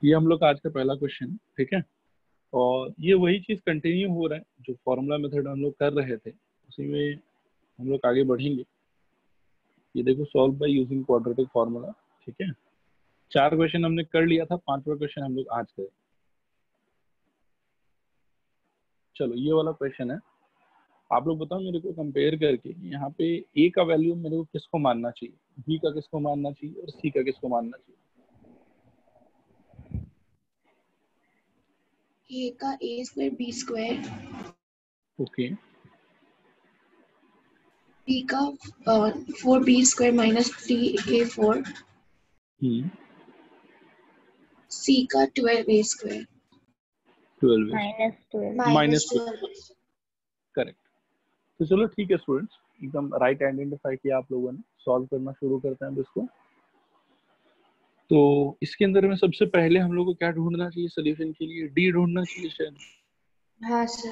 ये हम लोग का आज का पहला क्वेश्चन, ठीक है। और ये वही चीज कंटिन्यू हो रहा है जो फॉर्मूला मेथड हम लोग कर रहे थे, उसी में हम लोग आगे बढ़ेंगे। ये देखो, solve by using quadratic formula, ठीक है। 4 क्वेश्चन हमने कर लिया था, 5वां क्वेश्चन हम लोग आज करें। चलो ये वाला क्वेश्चन है, आप लोग बताओ मेरे को कंपेयर करके यहाँ पे ए का वैल्यू मेरे को किसको मानना चाहिए, बी का किसको मानना चाहिए और सी का किसको मानना चाहिए। ए का A square B square, okay, B का 4b स्क्वायर माइनस 3a4, सी का 12a स्क्वायर 12 माइनस 12, करेक्ट। तो चलो ठीक है स्टूडेंट्स, एकदम राइट आइडेंटिफाई किया आप लोगों ने। सॉल्व करना शुरू करते हैं अब इसको। तो इसके अंदर में सबसे पहले हम लोग को क्या ढूंढना चाहिए सोल्यूशन के लिए, डी ढूंढना चाहिए शायद। हाँ सर।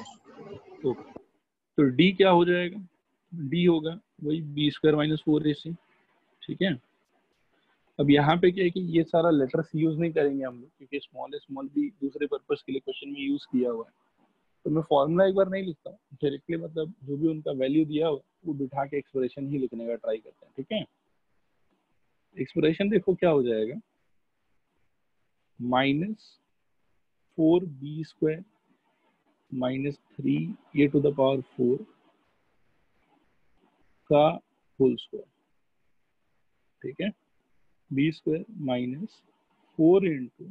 ओके, तो डी क्या हो जाएगा, डी होगा वही बी स्क्वायर माइनस 4ac, ठीक है। अब यहाँ पे क्या है कि ये सारा लेटर्स यूज नहीं करेंगे हम लोग, क्योंकि स्मॉल भी दूसरे पर्पस के लिए क्वेश्चन में यूज किया हुआ है। तो मैं फॉर्मूला एक बार नहीं लिखता हूँ डायरेक्टली, मतलब जो भी उनका वैल्यू दिया हुआ वो बिठा के एक्सप्रेशन ही लिखने का ट्राई करते हैं, ठीक है। एक्सप्रेशन देखो क्या हो जाएगा, -4b स्क्वायर माइनस 3a⁴ का होल स्क्वायर, ठीक है। बी स्क्वायर माइनस 4 इंटू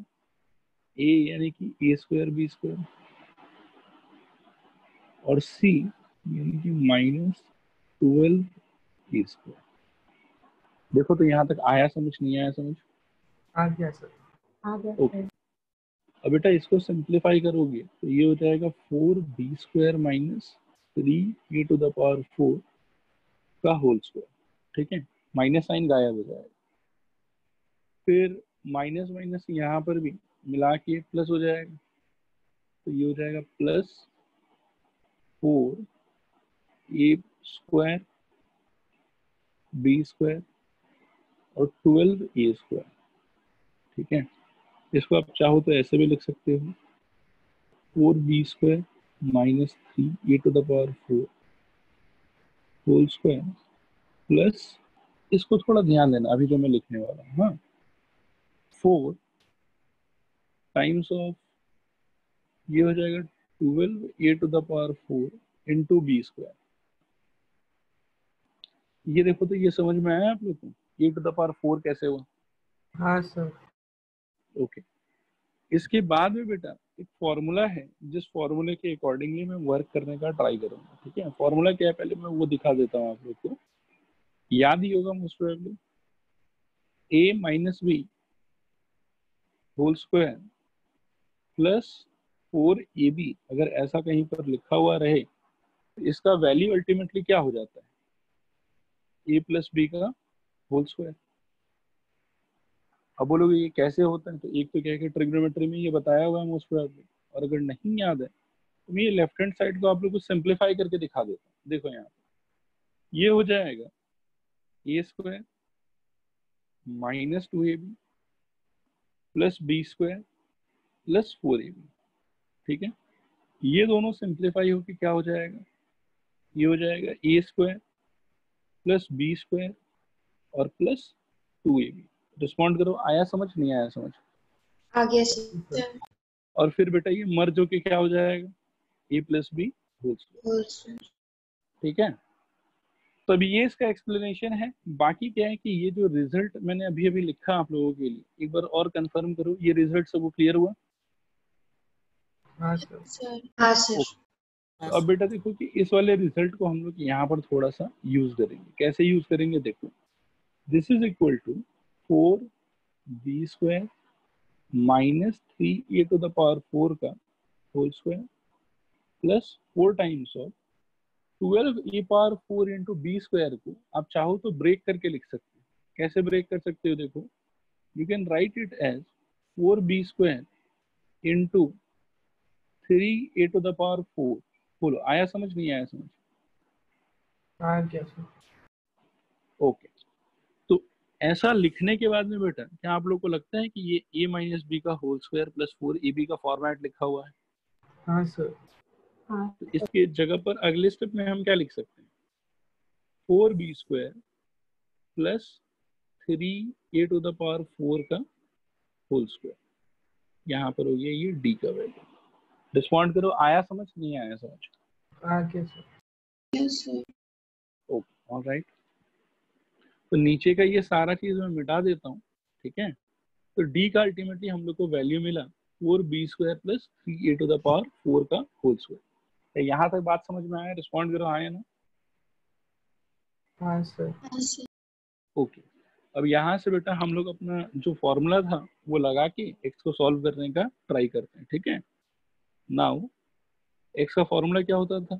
ए यानी कि ए स्क्वायर बी स्क्वायर और सी यानी कि -12 ए स्क्वायर। देखो तो यहाँ तक आया समझ, नहीं आया समझ? आ गया सर। आ गया ओके, अब बेटा इसको सिंप्लीफाई करोगे तो ये हो जाएगा 4b स्क्वायर माइनस 3a⁴ का होल स्क्वायर, ठीक है। माइनस साइन गायब हो जाएगा, फिर माइनस माइनस यहाँ पर भी मिला के प्लस हो जाएगा, तो ये हो जाएगा plus 4a square B square और 12a स्क्वायर, ठीक है। इसको आप चाहो तो ऐसे भी लिख सकते हो, 4b square minus 3a⁴ whole square plus, इसको थोड़ा ध्यान देना अभी जो मैं लिखने वाला हूँ, हाँ, 4 टाइम्स ऑफ ये हो जाएगा 12a⁴ इंटू बी स्क्वायर। ये देखो तो ये समझ में आया आप लोग को, a⁴ कैसे हुआ? हाँ सर। ओके, इसके बाद में बेटा एक फॉर्मूला है, जिस फॉर्मूले के अकॉर्डिंगली मैं वर्क करने का ट्राई करूंगा, ठीक है। फॉर्मूला क्या है पहले मैं वो दिखा देता हूँ आप लोग को, याद ही होगा most probably, a minus b whole square plus 4ab, अगर ऐसा कहीं पर लिखा हुआ रहे तो इसका वैल्यू अल्टीमेटली क्या हो जाता है, a प्लस बी का होल स्क्वायर। अब बोलोगे ये कैसे होता है, तो एक तो क्या है कि ट्रिग्नोमेट्री में ये बताया हुआ है मोस्ट प्रोबेबली, और अगर नहीं याद है तो मैं ये लेफ्ट हैंड साइड को आप लोग को सिंप्लीफाई करके दिखा देता हूँ। देखो यहाँ ये हो जाएगा ए square minus 2ab plus B square plus 4ab, ठीक है। ये दोनों सिंप्लीफाई होकर क्या हो जाएगा, ये हो जाएगा ए स्क्वायर प्लस बी स्क्वायर और प्लस 2ab। रिस्पॉन्ड करो, आया समझ, नहीं आया समझ? आ गया सर। और फिर बेटा ये मर्ज होके क्या हो जाएगा, ए प्लस बी होल स्क्वायर, ठीक है। तो अभी ये इसका एक्सप्लेनेशन है। बाकी क्या है कि ये जो रिजल्ट मैंने अभी अभी लिखा आप लोगों के लिए, एक बार और कंफर्म करो, ये रिजल्ट सब क्लियर हुआ? हाँ सर। हाँ सर। तो अब बेटा देखो कि इस वाले रिजल्ट को हम लोग यहाँ पर थोड़ा सा यूज करेंगे। कैसे यूज करेंगे देखो, this is equal to 4b square minus 3a⁴ का whole square plus 4 times of 12a⁴ into b square को आप चाहो तो ब्रेक करके लिख सकते हो। कैसे ब्रेक कर सकते हो देखो, you can write it as 4b square into 3a⁴ बोलो आया समझ, नहीं आया समझ? आ गया सर। ओके, तो ऐसा लिखने के बाद में बेटा क्या आप लोग को लगता है कि ये a माइनस बी का होल स्क्वायर प्लस 4ab का फॉर्मेट लिखा हुआ है? हाँ सर। हाँ तो इसके जगह पर अगले स्टेप में हम क्या लिख सकते हैं? 4b square plus 3a to the power 4 का होल स्क्वायर। यहाँ पर हो गया ये d का वैल्यू। रिस्पॉन्ड करो, आया समझ नहीं आया समझ? आ गया sir. Yes sir. Okay alright. तो नीचे का ये सारा चीज मैं मिटा देता हूँ, ठीक है? तो d का अल्टीमेटली हम लोग को वैल्यू मिला 4b square plus 3a to the power 4 का होल स्क्वायर। यहाँ तक बात समझ में आया? रिस्पॉन्ड करो, आया ना? हाँ सर। हाँ सर। ओके। अब यहाँ से बेटा हम लोग अपना जो फॉर्मूला था वो लगा के x को सॉल्व करने का ट्राई करते हैं, ठीक है? नाउ x का फॉर्मूला क्या होता था?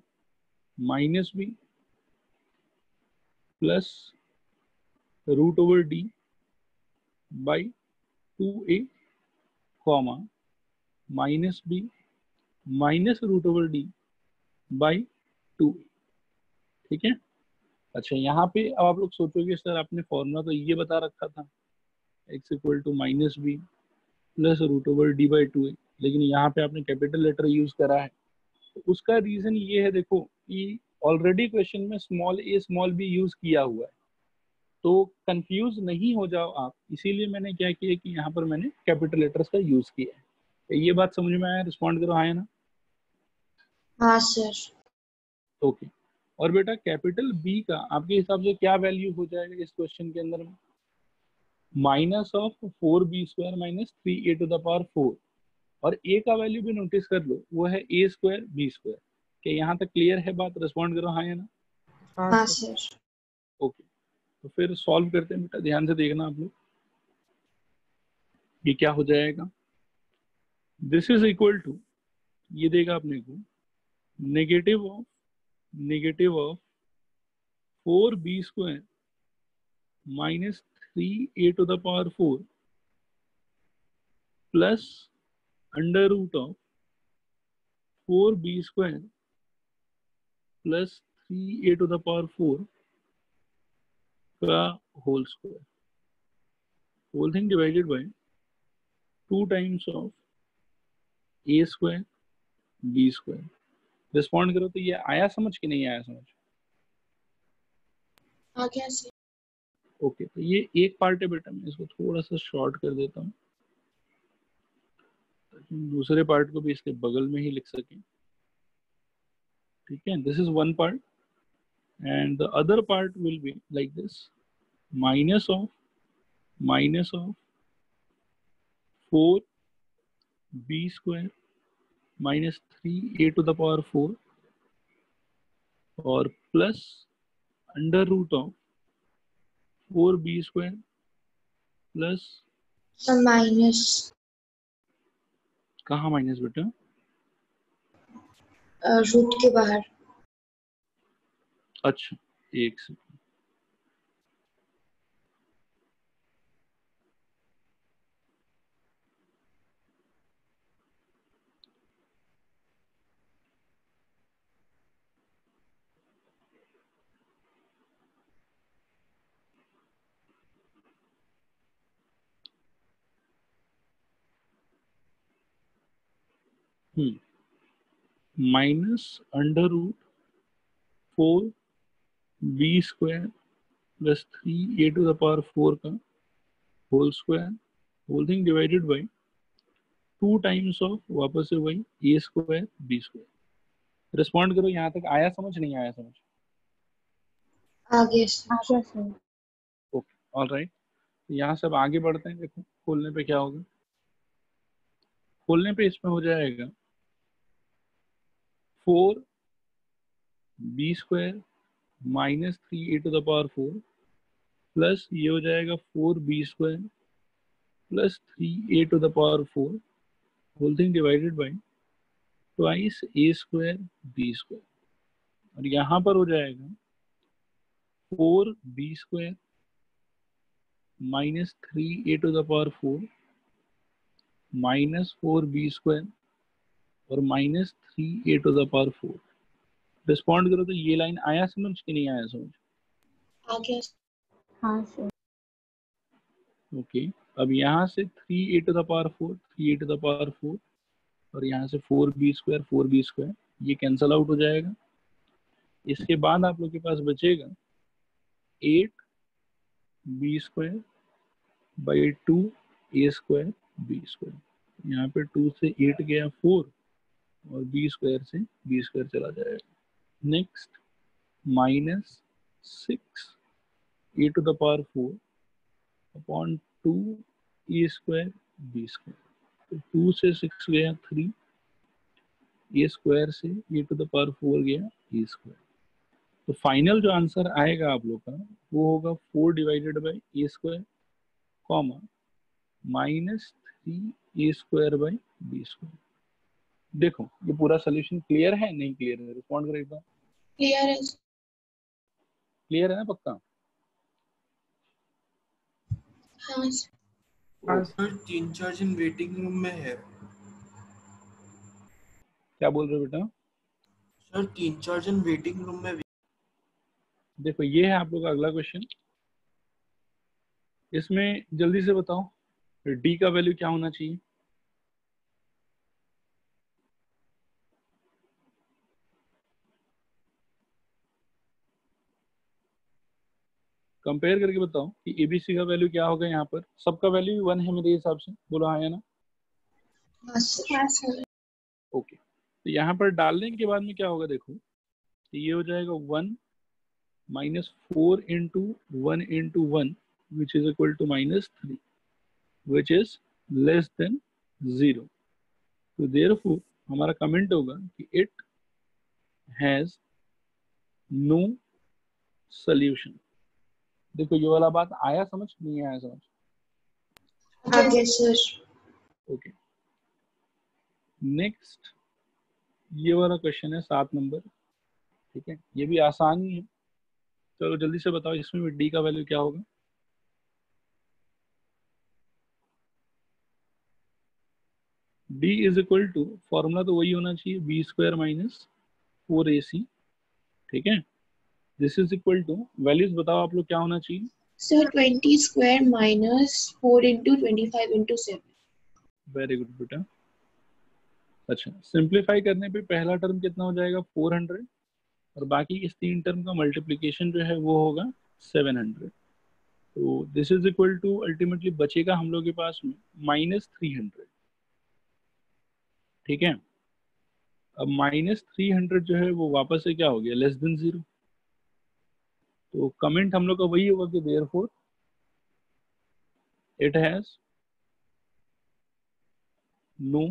Minus b plus root over d by 2a comma minus b minus root over d by 2a, ठीक है? अच्छा, यहाँ पे अब आप लोग सोचोगे सर आपने फॉर्मूला तो ये बता रखा था x equal to minus b plus root over d by 2a, लेकिन यहाँ पे आपने कैपिटल लेटर यूज करा है। तो उसका रीजन ये है देखो कि ऑलरेडी क्वेश्चन में स्मॉल ए स्मॉल बी यूज किया हुआ है, तो कंफ्यूज नहीं हो जाओ आप, इसीलिए मैंने क्या किया कि यहाँ पर मैंने कैपिटल लेटर्स का यूज किया है। तो ये बात समझ में आया? रिस्पॉन्ड करो, आया ना? हाँ सर। ओके। और बेटा कैपिटल बी का आपके हिसाब से क्या वैल्यू हो जाएगा इस क्वेश्चन के अंदर में? Minus of 4b square minus 3a to the power 4। और a का वैल्यू भी नोटिस कर लो, वो है a स्क्वायर b स्क्वायर। क्या यहाँ तक क्लियर है बात? रिस्पॉन्ड करो, हाँ या ना? हाँ हाँ सर। सर। ओके, तो फिर सॉल्व करते हैं बेटा, ध्यान से देखना आप लोग। ये क्या हो जाएगा? दिस इज इक्वल टू, ये देगा अपने को negative of 4b square minus 3a to the power 4 plus under root of 4b square plus 3a to the power 4 का whole square, whole thing divided by 2 times of a square b square. Respond करो, तो ये आया समझ कि नहीं आया समझ? आ गया सर। ओके, तो ये एक पार्ट है बेटा, मैं इसको थोड़ा सा शॉर्ट कर देता हूँ ताकि दूसरे पार्ट को भी इसके बगल में ही लिख सकें, ठीक है? This is one part and the other part will be like this, minus of 4b square minus 3a to the power 4 और plus under root of 4b square plus, sir minus. कहाँ माइनस बेटा? Root के बाहर। अच्छा, एक second. Minus under root 4b square plus 3a to the power 4 का whole square, whole thing divided by 2 times of वापस से वही a square b square. Respond करो, यहाँ तक आया समझ नहीं आया समझ? आ गया सर। आ गया सर। Okay alright. यहाँ से अब आगे बढ़ते हैं। देखो खोलने पे क्या होगा, खोलने पे इसमें हो जाएगा 4b square minus 3a to the power 4 plus ये हो जाएगा 4b square plus 3a to the power 4 whole thing divided by twice a square b square. और यहाँ पर हो जाएगा 4b square minus 3a to the power 4 minus 4b square और minus 3a to the power 4। Respond करो, तो ये line आया समझ कि नहीं आया समझ? आ गया सर। हाँ सर। ओके, अब यहाँ से 3a⁴, 3a⁴, और यहाँ से 4b², ये कैंसल आउट हो जाएगा। इसके बाद आप लोग के पास बचेगा 8b²/2a²b²। यहाँ पे 2 से 8 गया 4, और b² से b² चला जाएगा। Next -6a⁴/2a²b²। तो 2 से 6 गया 3, a² से a⁴ गया a²। तो फाइनल जो आंसर आएगा आप लोग का वो होगा 4/a², कॉमा -3a²/b²। देखो ये पूरा सोल्यूशन क्लियर है नहीं क्लियर है, रिस्पॉन्ड करो एक बार। क्लियर है। क्लियर है ना पक्का? हाँ सर। हाँ सर। सर 3-4 जन वेटिंग रूम में है। क्या बोल रहे हो बेटा? सर 3-4 जन वेटिंग रूम में। देखो ये है आप लोग का अगला क्वेश्चन। इसमें जल्दी से बताओ डी का वैल्यू क्या होना चाहिए? कंपेयर करके बताओ कि एबीसी का वैल्यू क्या होगा। यहाँ पर सबका वैल्यू 1 है मेरे हिसाब से, बोलो हाँ या ना? हाँ सर। ओके, तो यहाँ पर डालने के बाद में क्या होगा देखो, तो ये हो जाएगा 1 -4 × 1 × 1 which is equal to -3 which is less than 0। तो देयरफॉर हमारा कमेंट होगा कि इट हैज नो सॉल्यूशन। देखो ये वाला बात आया समझ, नहीं आया समझ? आगे सर। ओके, नेक्स्ट ये वाला क्वेश्चन है 7 नंबर। ठीक है, ये भी आसान ही है। चलो जल्दी से बताओ इसमें भी डी का वैल्यू क्या होगा? D is equal to, formula तो वही होना चाहिए, b² - 4ac। ठीक है, this is equal to, values बताओ आप लोग क्या होना चाहिए? सर 20² - 4 × 25 × 7। वेरी गुड बेटा। अच्छा, सिंप्लीफाई करने पे पहला टर्म कितना हो जाएगा 400, और बाकी इस 3 टर्म का मल्टीप्लीकेशन जो है वो होगा 700। तो this is equal to ultimately बचेगा हम लोग के पास में -300। ठीक है, अब -300 जो है वो वापस से क्या हो गया, लेस देन 0। तो कमेंट हम लोग का वही होगा कि therefore it has no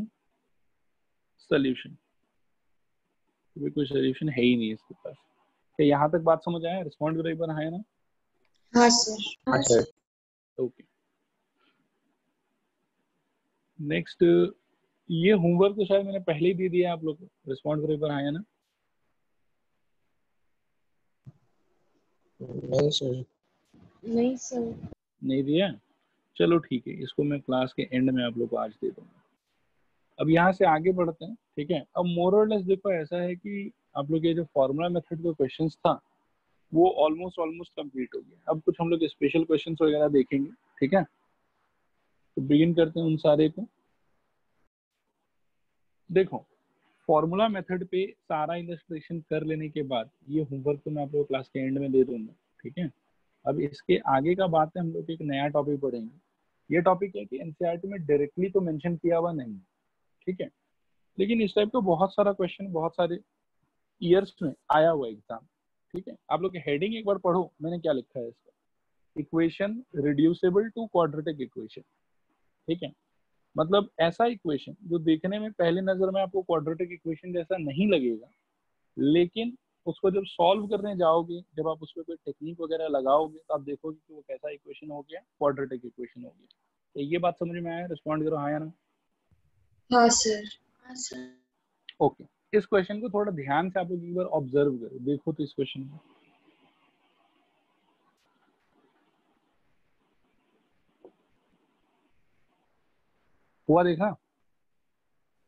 solution. कोई सॉल्यूशन है ही नहीं इसके पास। क्या यहाँ तक बात समझ आया? रिस्पॉन्ड करो एक बार, हाँ या ना? हाँ सर। ओके, नेक्स्ट ये होमवर्क तो शायद मैंने पहले ही दे दिया है आप लोग को। रिस्पॉन्ड करो एक बार, हाँ या ना? नहीं सर। नहीं दिया? चलो ठीक है, इसको मैं क्लास के एंड में आप लोग को आज दे दूंगा। अब यहाँ से आगे बढ़ते हैं। ठीक है, अब मोर और लेस देखो ऐसा है कि आप लोग ये जो फॉर्मूला मेथड का क्वेश्चंस था वो ऑलमोस्ट कंप्लीट हो गया। अब कुछ हम लोग स्पेशल क्वेश्चंस वगैरह देखेंगे। ठीक है, तो बिगिन करते हैं उन सारे को। देखो फॉर्मूला मेथड पे सारा इलस्ट्रेशन कर लेने के बाद ये होमवर्क तो मैं आप लोग क्लास के एंड में दे दूंगा। ठीक है, अब इसके आगे का बात है, हम लोग एक नया टॉपिक पढ़ेंगे। ये टॉपिक है कि एनसीईआरटी में डायरेक्टली तो मेंशन किया हुआ नहीं। ठीक है, लेकिन इस टाइप का बहुत सारा क्वेश्चन बहुत सारे ईयर्स में आया हुआ एग्जाम। ठीक है, आप लोग हेडिंग एक बार पढ़ो, मैंने क्या लिखा है इसका, equation reducible to quadratic equation. ठीक है, मतलब ऐसा इक्वेशन जो देखने में पहले नजर में आपको क्वाड्रेटिक इक्वेशन जैसा नहीं लगेगा, लेकिन उसको जब सॉल्व करने जाओगे, जब आप उसमें कोई टेक्निक वगैरह लगाओगे तो आप देखोगे कि वो कैसा इक्वेशन हो गया, क्वाड्रेटिक इक्वेशन हो गया। तो ये बात समझ में आया? रिस्पॉन्ड करो हाँ या ना? हाँ सर। ओके, इस क्वेश्चन को थोड़ा ध्यान से आप लोग एक बार ऑब्जर्व करो, देखो तो इस क्वेश्चन को। हुआ देखा?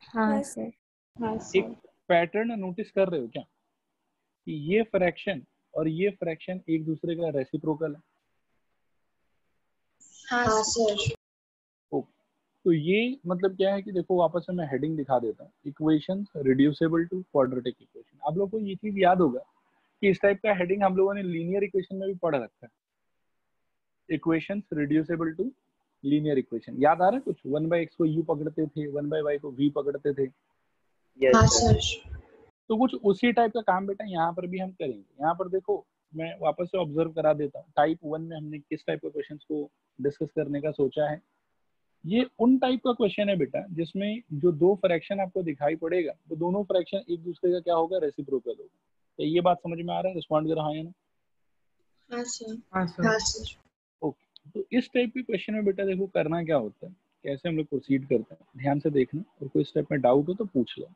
हाँ सर। एक पैटर्न नोटिस कर रहे हो क्या कि ये फ्रैक्शन और ये फ्रैक्शन एक दूसरे का रेसिप्रोकल है? हाँ सर। तो ये मतलब क्या है कि देखो वापस से मैं हेडिंग दिखा देता हूँ, equations reducible to quadratic equation. आप लोगों को ये चीज याद होगा कि इस टाइप का हेडिंग हम लोगों ने लीनियर इक्वेशन में भी पढ़ रखा है, equations reducible to linear equation. याद आ रहा है कुछ? 1/x को u पकड़ते थे, 1/y को v पकड़ते थे। हाँ सर। तो कुछ उसी टाइप का काम बेटा यहाँ पर भी हम करेंगे। यहाँ पर देखो मैं वापस से ऑब्जर्व करा देता हूँ, टाइप 1 में हमने किस टाइप के क्वेश्चंस को डिस्कस करने का सोचा है। ये उन टाइप का क्वेश्चन है बेटा जिसमें जो दो फ्रैक्शन आपको दिखाई पड़ेगा वो दोनों फ्रैक्शन एक दूसरे का क्या होगा, रेसिप्रोकल होगा। तो ये बात समझ में आ रहा है? रिस्पॉन्ड कर रहा है ना? हाँ सर। हाँ सर। हाँ सर। ओके, तो इस टाइप के क्वेश्चन में बेटा देखो करना क्या होता है, कैसे हम लोग प्रोसीड करते हैं, ध्यान से देखना, और कोई स्टेप में डाउट हो तो पूछ लो।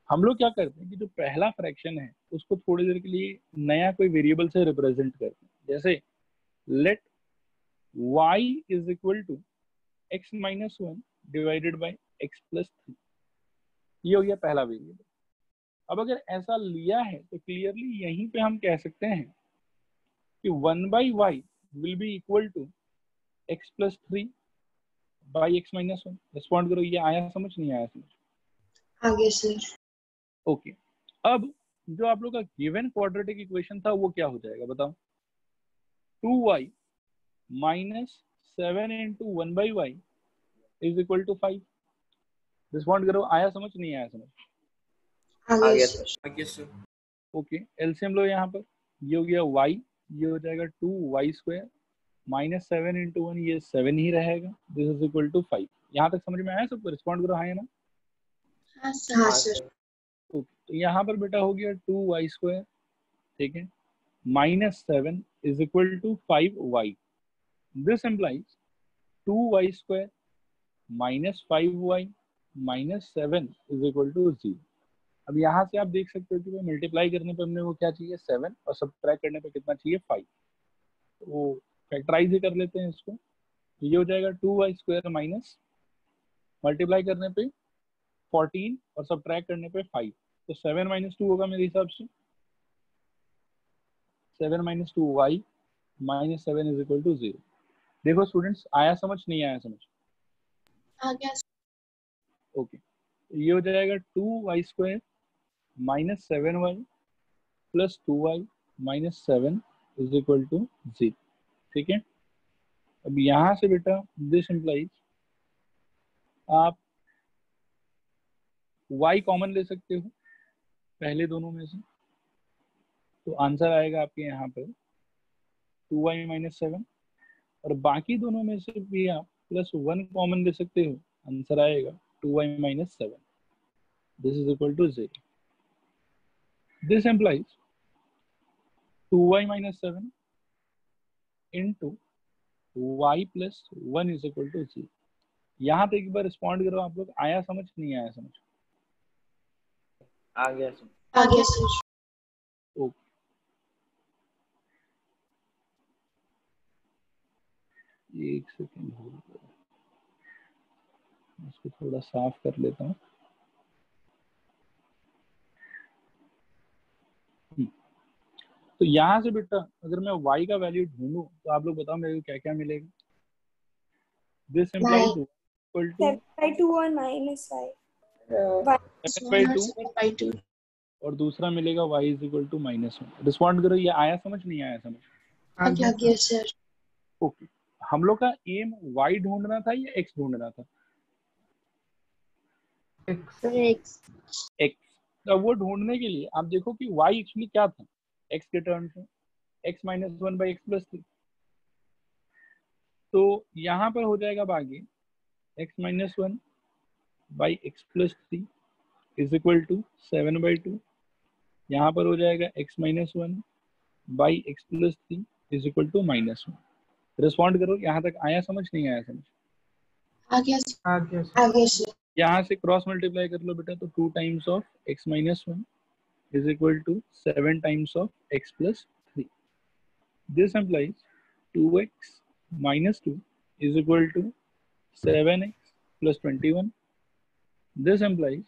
हम लोग क्या करते हैं कि जो पहला फ्रैक्शन है उसको थोड़ी देर के लिए नया कोई वेरिएबल से रिप्रेजेंट करते हैं। जैसे let y is equal to x minus 1 divided by x plus 3। ये हो गया पहला वेरिएबल। अब अगर ऐसा लिया है तो क्लियरली यहीं पे हम कह सकते हैं कि 1/y will be equal to x plus 3 by x minus 1। Respond करो, ये आया समझ, नहीं आया समझ? आगे सर। ओके, अब जो आप लोग का गिवन क्वाड्रेटिक इक्वेशन था वो क्या हो जाएगा बताओ? 2y minus 7 into 1/y is equal to 5। Respond करो, आया समझ, नहीं आया समझ? आगे सर। आगे सर। ओके, एलसीएम लो यहाँ पर, ये हो गया y, ये हो जाएगा 2y² माइनस 7 इंटू 1, ये 7 ही रहेगा, दिस इज इक्वल टू 5। यहाँ तक समझ में आया सबको? रिस्पॉन्ड करो हाँ या ना? हाँ सर। हाँ सर। ओके, तो यहाँ पर बेटा हो गया 2y², ठीक है, minus 7 is equal to 5y। This implies 2y² minus 5y minus 7 is equal to 0। अब यहाँ से आप देख सकते हो कि मल्टीप्लाई करने पे हमने वो क्या चाहिए 7, और सब्ट्रैक्ट करने पे कितना चाहिए 5। तो वो फैक्टराइज ही कर लेते हैं इसको। तो ये हो जाएगा 2y² माइनस, मल्टीप्लाई करने पे 14 और सब्ट्रैक्ट करने पे 5, तो 7 माइनस 2 होगा मेरे हिसाब से। 7 minus 2y minus 7 is equal to 0। देखो स्टूडेंट्स, आया समझ, नहीं आया समझ? आगे सर। ओके, तो ये हो जाएगा 2y² minus 7y plus 2y minus 7 is equal to 0। ठीक है, अब यहाँ से बेटा दिस इम्प्लाइज आप y कॉमन ले सकते हो पहले दोनों में से, तो आंसर आएगा आपके यहाँ पर 2y माइनस 7, और बाकी दोनों में से भी आप प्लस 1 कॉमन ले सकते हो, आंसर आएगा 2y minus 7, this is equal to 0। This implies 2y minus 7 into y plus 1 is equal to 0। यहाँ पे एक बार रिस्पॉन्ड करो आप लोग, आया समझ, नहीं आया समझ? आ गया सर। आगे सर। ओके, एक सेकेंड होल्ड करो, इसको थोड़ा साफ कर लेता हूँ। तो यहाँ से बेटा अगर मैं y का वैल्यू ढूंढूं तो आप लोग बताओ मेरे को क्या क्या मिलेगा? दिस इम्प्लाइज इक्वल टू 7/2 और -5 7/2, 7/2। और दूसरा मिलेगा y is equal to minus 1। Respond करो, ये आया समझ, नहीं आया समझ? आगे सर। ओके, हम लोग का एम y ढूंढना था या x ढूंढना था? X। x। तो वो ढूंढने के लिए आप देखो कि y एक्चुअली क्या था x के टर्म्स में, x minus 1 by x plus 3। तो यहाँ पर हो जाएगा बाकी x minus 1 by x plus 3 is equal to 7/2। यहाँ पर हो जाएगा x minus 1 by x plus 3 is equal to -1। Respond करो, यहाँ तक आया समझ, नहीं आया समझ? आगे सर। यहाँ से क्रॉस मल्टीप्लाई कर लो बेटा, तो 2 times of x minus 1 is equal to 7 times of x plus 3। This implies 2x minus 2 is equal to 7x plus 21। This implies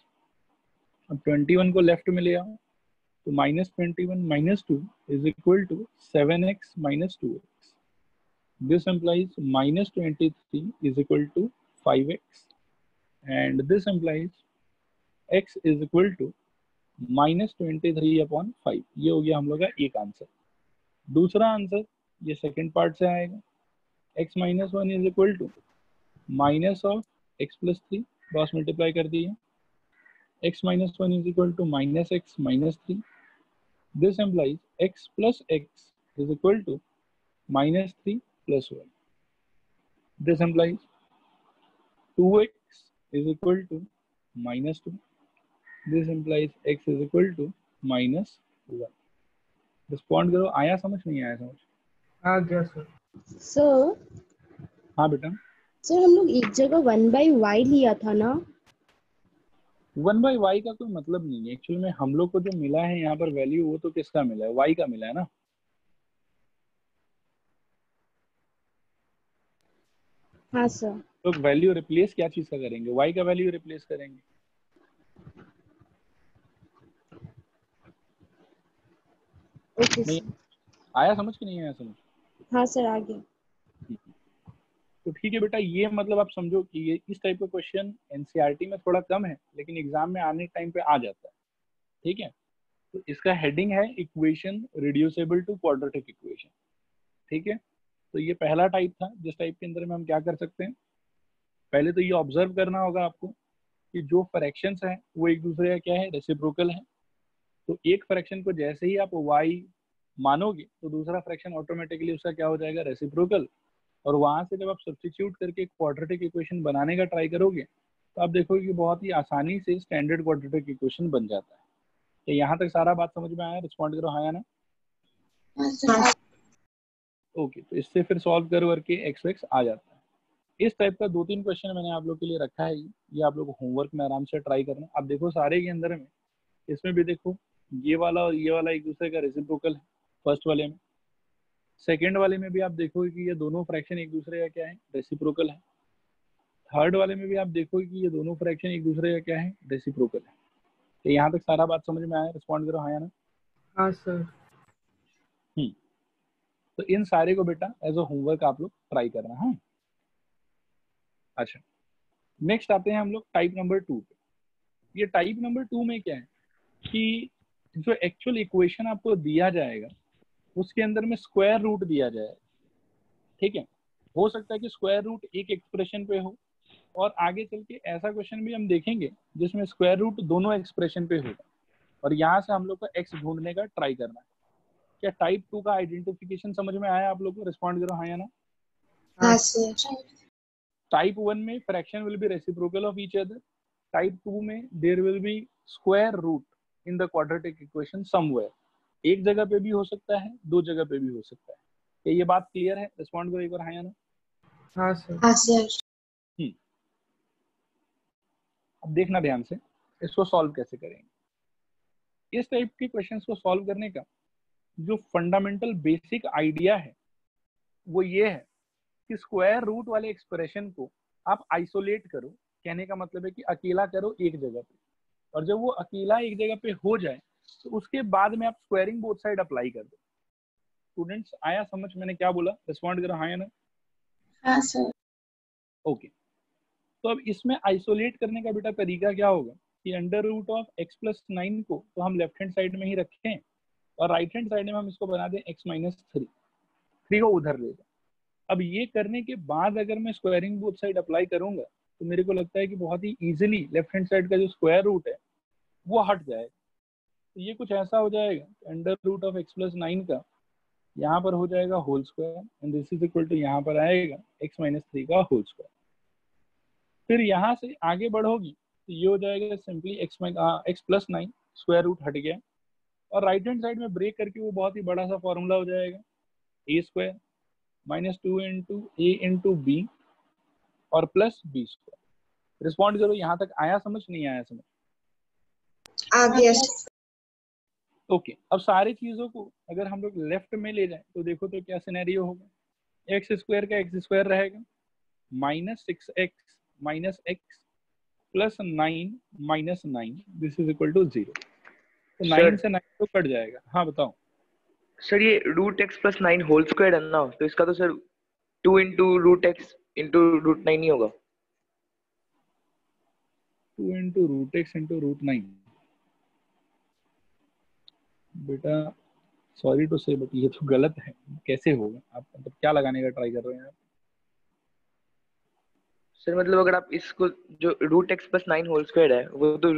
अब 21 को लेफ्ट में ले आओ, तो -21 minus 2 is equal to 7x minus 2x। This implies minus 23 is equal to 5x, and this implies x is equal to minus 23 upon 5। ये हो गया हम लोग का एक आंसर। दूसरा आंसर ये सेकंड पार्ट से आएगा, x minus 1 is equal to minus of x plus 3, cross multiply कर दिए, x minus 1 is equal to minus x minus 3। This implies x plus x is equal to minus 3 plus 1। This implies 2x is equal to minus 2. This implies x is equal to minus 1. Respond करो, आया समझ नहीं आया समझ? आ गया sir. Sir हाँ बेटा, sir हम लोग एक जगह 1/y लिया था ना? 1/y का कोई मतलब नहीं है एक्चुअली में। हम लोग को जो मिला है यहाँ पर वैल्यू, वो तो किसका मिला है? y का मिला है ना। हाँ सर। तो वैल्यू रिप्लेस क्या चीज का करेंगे? y का वैल्यू रिप्लेस करेंगे। ओके नहीं सर। आया समझ कि नहीं आया समझ? हाँ सर आ गया। तो ठीक है बेटा, ये मतलब आप समझो कि ये इस टाइप का क्वेश्चन एनसीईआरटी में थोड़ा कम है, लेकिन एग्जाम में आने टाइम पे आ जाता है। ठीक है, तो इसका हेडिंग है equation reducible to quadratic equation. ठीक है, तो ये पहला टाइप था, जिस टाइप के अंदर में हम क्या कर सकते हैं, पहले तो ये ऑब्जर्व करना होगा आपको कि जो फ्रैक्शंस हैं वो एक दूसरे का क्या है, रेसिप्रोकल है। तो एक फ्रैक्शन को जैसे ही आप y मानोगे तो दूसरा फ्रैक्शन ऑटोमेटिकली उसका क्या हो जाएगा, रेसिप्रोकल। और वहां से जब आप सब्स्टिट्यूट करके क्वाड्रेटिक इक्वेशन बनाने का ट्राई करोगे तो आप देखोगे कि बहुत ही आसानी से स्टैंडर्ड क्वाड्रेटिक इक्वेशन बन जाता है। तो यहाँ तक सारा बात समझ में आया? रिस्पॉन्ड करो हाँ या ना। ओके, तो इससे फिर सॉल्व कर करके एक्स एक्स आ जाता है। इस टाइप का 2-3 क्वेश्चन मैंने आप लोग के लिए रखा है, ये आप लोग होमवर्क में आराम से ट्राई करना। आप देखो सारे के अंदर में, इसमें भी देखो ये वाला और ये वाला एक दूसरे का रेसिप्रोकल है फर्स्ट वाले में। सेकेंड वाले में भी आप देखोगे कि ये दोनों फ्रैक्शन एक दूसरे का क्या है, रेसिप्रोकल है। थर्ड वाले में भी आप देखोगे कि ये दोनों फ्रैक्शन एक दूसरे का क्या है, रेसिप्रोकल है। तो यहाँ तक सारा बात समझ में आया? रिस्पॉन्ड करो हाँ या ना। हाँ सर। तो इन सारे को बेटा एज अ होमवर्क आप लोग ट्राई करना है। अच्छा, नेक्स्ट आते हैं हम लोग टाइप नंबर 2 पे। ये टाइप नंबर 2 में क्या है कि जो एक्चुअल इक्वेशन आपको दिया जाएगा उसके अंदर में स्क्वायर रूट दिया जाएगा। ठीक है, हो सकता है कि स्क्वायर रूट एक एक्सप्रेशन पे हो, और आगे चल के ऐसा क्वेश्चन भी हम देखेंगे जिसमें स्क्वायर रूट दोनों एक्सप्रेशन पे होगा, और यहाँ से हम लोग को एक्स ढूंढने का ट्राई करना है। क्या टाइप 2 का आइडेंटिफिकेशन समझ में आया आप लोग को? रिस्पॉन्ड करो हाँ या ना। हाँ सर। टाइप 1 में fraction will be reciprocal of each other. Type 2 में there will be square root in the quadratic equation somewhere. एक जगह पे भी हो सकता है, दो जगह पे भी हो सकता है। क्या ये बात क्लियर है? रिस्पॉन्ड करो एक बार हाँ या ना। हाँ सर। हाँ सर। अब देखना ध्यान से, इसको सॉल्व कैसे करेंगे। इस टाइप के क्वेश्चंस को सॉल्व करने का जो फंडामेंटल बेसिक आइडिया है वो ये है कि स्क्वायर रूट वाले एक्सप्रेशन को आप आइसोलेट करो। कहने का मतलब है कि अकेला करो एक जगह पे, और जब वो अकेला एक जगह पे हो जाए तो उसके बाद में आप स्क्वायरिंग बोथ साइड अप्लाई कर दो। स्टूडेंट्स आया समझ मैंने क्या बोला? रिस्पॉन्ड करो हाँ या ना। हाँ सर। ओके, तो अब इसमें आइसोलेट करने का बेटा तरीका क्या होगा कि under root of x plus 9 को तो हम लेफ्ट हैंड साइड में ही रखें, और राइट हैंड साइड में हम इसको बना दें एक्स माइनस 3 को उधर ले जाए। अब ये करने के बाद अगर मैं स्क्वायरिंग बोथ साइड अप्लाई करूंगा तो मेरे को लगता है कि बहुत ही इजीली लेफ्ट हैंड साइड का जो स्क्वायर रूट है वो हट जाएगा। तो ये कुछ ऐसा हो जाएगा, under root of x plus 9 का यहाँ पर हो जाएगा whole square, and this is equal to यहाँ पर आएगा एक्स माइनस 3 का होल स्क्वायर। फिर यहाँ से आगे बढ़ोगी तो ये हो जाएगा simply x plus 9 square root हट गया, और राइट हैंड साइड में ब्रेक करके वो बहुत ही बड़ा सा फॉर्मूला हो जाएगा ए square minus 2 into a into b और प्लस बी स्क्वायर। रिस्पॉन्ड करो, यहाँ तक आया समझ नहीं आया समझ? आ गया सर। ओके, अब सारी चीजों को अगर हम लोग लेफ्ट में ले जाएं तो देखो तो क्या सिनेरियो होगा। एक्स स्क्वायर का एक्स स्क्वायर रहेगा, minus 6x minus x plus 9 minus 9, this is equal to 0। तो 9 से 9 तो कट जाएगा। हाँ बताओ सर, ये root x plus 9 whole square है ना, तो इसका तो sir 2 into root x into root 9 नहीं होगा? 2 into root x into root 9 बेटा सॉरी टू से बट ये तो गलत है। कैसे होगा? आप मतलब क्या लगाने का ट्राई कर रहे हैं आप? सर मतलब अगर आप इसको जो root x plus 9 whole square है वो तो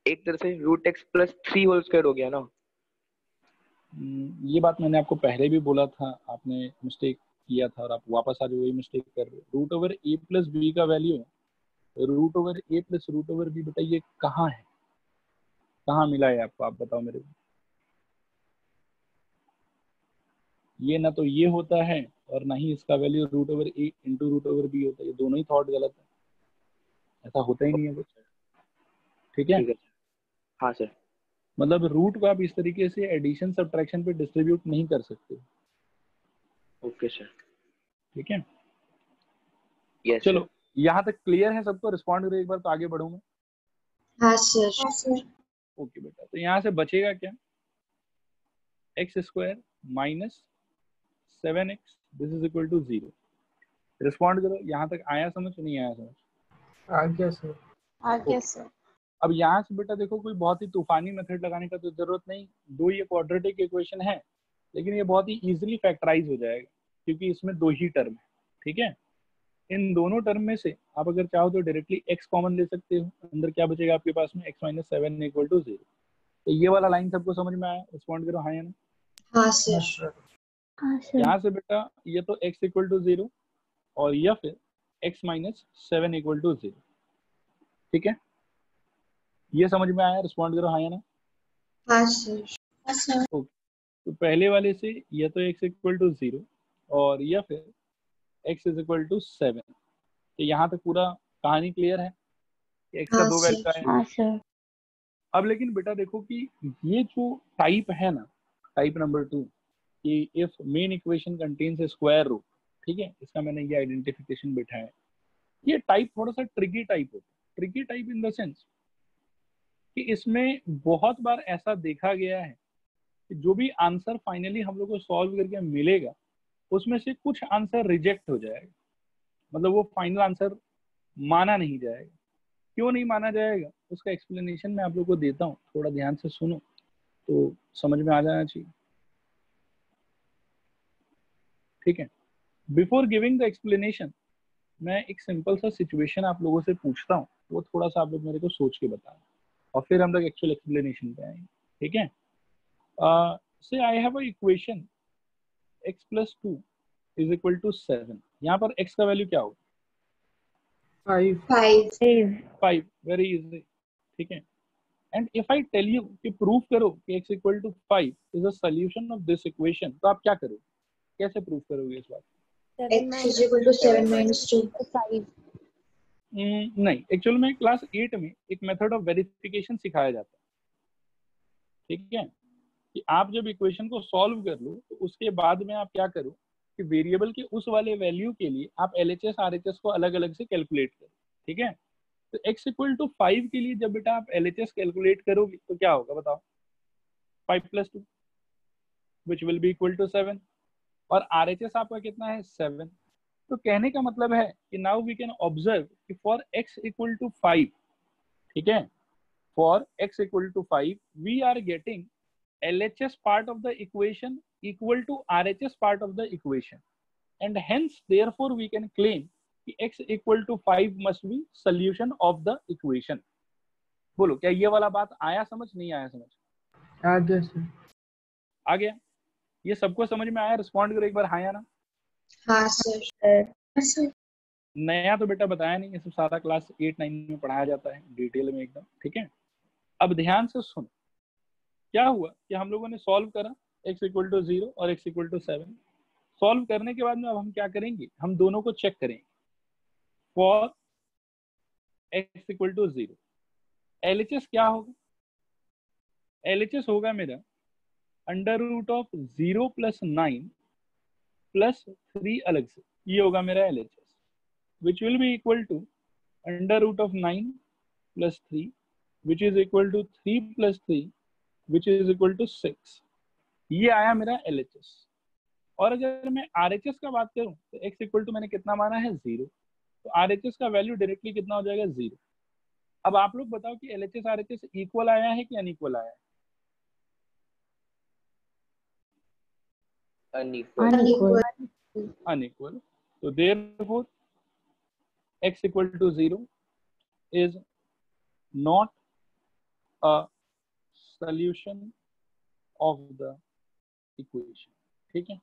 एक तरह से root x plus 3 whole square हो गया ना। ये बात मैंने आपको पहले भी बोला था, आपने मिस्टेक किया था और आप वापस आज वही मिस्टेक कर रहे हो। रूट ओवर ए प्लस बी का वैल्यू रूट ओवर ए प्लस रूट ओवर बी, बेटा ये कहाँ है? कहाँ मिला है आपको? आप बताओ मेरे को। ये ना तो ये होता है और ना ही इसका वैल्यू रूट ओवर ए इंटू रूट ओवर बी होता है। ये दोनों ही थॉट गलत है, ऐसा होता ही नहीं है कुछ। ठीक है? ठीक है हाँ सर। मतलब रूट को आप इस तरीके से एडिशन सब्ट्रैक्शन पे डिस्ट्रीब्यूट नहीं कर सकते। Okay sir. ठीक है? यस चलो सर। यहाँ तक क्लियर है सबको? रिस्पॉन्ड करो एक बार तो आगे बढ़ूंगा। हाँ सर। ओके बेटा, तो यहाँ से बचेगा क्या? X square minus 7x this is equal to 0। Respond करो। यहाँ तक आया समझ? नहीं आया समझ? आ गया सर। आ गया सर। अब यहाँ से बेटा देखो, कोई बहुत ही तूफानी मेथड लगाने का तो जरूरत नहीं। दो ये क्वाड्रेटिक इक्वेशन है, लेकिन ये बहुत ही इजीली फैक्टराइज हो जाएगा क्योंकि इसमें दो ही टर्म है। ठीक है? इन दोनों टर्म में से आप अगर चाहो तो डायरेक्टली x कॉमन ले सकते हो। अंदर क्या बचेगा आपके पास में? x minus 7 equal to 0। तो ये वाला लाइन सबको समझ में आया? रिस्पॉन्ड करो हाँ या ना। हाँ हाँ सर। सर। हाँ सर। यहाँ से बेटा ये तो x इक्वल टू 0 और या फिर x माइनस 7 इक्वल टू 0। ठीक है? ये समझ में आया? रिस्पॉन्ड करो हाँ या ना। हाँ सर। हाँ सर। तो पहले वाले से ये तो x इक्वल टू 0 और या फिर x इज इक्वल टू 7। तो यहाँ तक पूरा कहानी क्लियर है? x का हाँ दो वैल्यू आया। हाँ सर। अब लेकिन बेटा देखो कि ये जो टाइप है ना, टाइप नंबर 2, कि if main equation contains a square root, ठीक है, इसका मैंने ये आइडेंटिफिकेशन बिठाया। ये टाइप थोड़ा सा ट्रिकी टाइप होता है। Tricky type in the sense कि इसमें बहुत बार ऐसा देखा गया है कि जो भी आंसर फाइनली हम लोग को सॉल्व करके मिलेगा उसमें से कुछ आंसर रिजेक्ट हो जाएगा। मतलब वो फाइनल आंसर माना नहीं जाएगा। क्यों नहीं माना जाएगा उसका एक्सप्लेनेशन मैं आप लोग को देता हूँ, थोड़ा ध्यान से सुनो तो समझ में आ जाना चाहिए। ठीक है? बिफोर गिविंग द एक्सप्लेनेशन मैं एक सिंपल सा सिचुएशन आप लोगों से पूछता हूँ, वो थोड़ा सा आप लोग मेरे को सोच के बताना और फिर हम लोग एक्चुअल एक्सप्लेनेशन पे आएंगे। ठीक है? Say I have a equation x plus 2 is equal to 7। यहाँ पर x का वैल्यू क्या होगा? 5। 5। 5। Very easy. ठीक है? And if I tell you कि प्रूव करो कि x equal to 5 is a solution of this equation, तो आप क्या करोगे? कैसे प्रूव करोगे इस बात? x is equal to 7 minus 2। 5। नहीं, एक्चुअल में क्लास 8 में एक मेथड ऑफ वेरिफिकेशन सिखाया जाता है। ठीक है? कि आप जब इक्वेशन को सॉल्व कर लो तो उसके बाद में आप क्या करो कि वेरिएबल के उस वाले वैल्यू के लिए आप LHS RHS को अलग अलग से कैलकुलेट करो। ठीक है? तो x इक्वल टू 5 के लिए जब बेटा आप LHS कैलकुलेट करोगे तो क्या होगा बताओ? 5 plus 2 which will be equal to 7 और RHS आपका कितना है? 7। तो कहने का मतलब है कि नाउ वी कैन ऑब्जर्व कि फॉर x इक्वल टू 5, ठीक है, for x equal to 5 we are getting LHS part of the equation equal to RHS part of the equation, and hence therefore we can claim कि x equal to 5 must be solution of the equation। बोलो क्या ये वाला बात आया समझ? नहीं आया समझ? आ गया सर। आ गया? ये सबको समझ में आया? रिस्पॉन्ड करो एक बार हाँ या ना। हाँ सर। हाँ सर। नया तो बेटा बताया नहीं, ये सब सारा क्लास 8-9 में पढ़ाया जाता है डिटेल में एकदम। ठीक है? अब ध्यान से सुन, क्या हुआ कि हम लोगों ने सॉल्व करा x इक्वल टू 0 और x इक्वल टू 7। सॉल्व करने के बाद में अब हम क्या करेंगे? हम दोनों को चेक करेंगे। For x equal to 0 LHS क्या होगा? LHS होगा मेरा under root of 0 plus 9 plus 3 अलग से, ये होगा मेरा LHS, which will be equal to under root of 9 plus 3 which is equal to 3 plus 3 which is equal to 6। ये आया मेरा LHS। और अगर मैं RHS का बात करूं तो x इक्वल टू मैंने कितना माना है 0, तो RHS का वैल्यू डायरेक्टली कितना हो जाएगा 0। अब आप लोग बताओ कि LHS RHS इक्वल आया है कि अनइक्वल आया है? अनइक्वल। Unequal. अनइक्वल। तो therefore x equal to 0 is not a solution of the equation. ठीक है।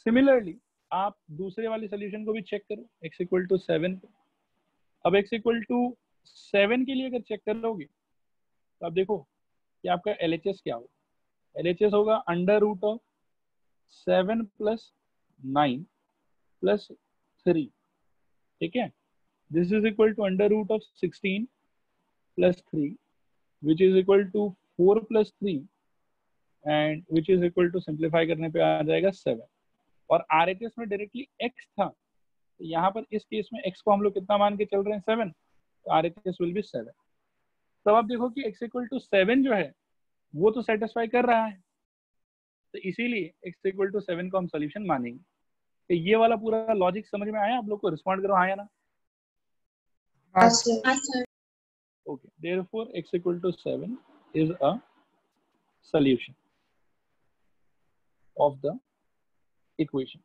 सिमिलरली आप दूसरे वाले सोल्यूशन को भी चेक करो, x इक्वल टू 7 पे। अब x इक्वल टू 7 के लिए अगर चेक करोगे तो आप देखो कि आपका LHS क्या होगा। LHS होगा under root of 7 plus 9 plus 3। ठीक है। This is equal to under root of 16 plus 3 which is equal to 4 plus 3 and which is equal to simplify करने पे आ जाएगा 7। और RHS में डायरेक्टली x था, तो यहाँ पर इस केस में x को हम लोग कितना मान के चल रहे हैं 7, तो RHS विल बी 7। तब आप देखो कि x इक्वल टू 7 जो है वो तो सेटिस्फाई कर रहा है, तो इसीलिए x इक्वल टू 7 को हम सोल्यूशन मानेंगे। तो ये वाला पूरा लॉजिक समझ में आया आप लोग को? रिस्पॉन्ड करो हाँ या ना। हाँ Yes, sir. Yes, sir. Okay, therefore x equal to 7 is a solution of the equation.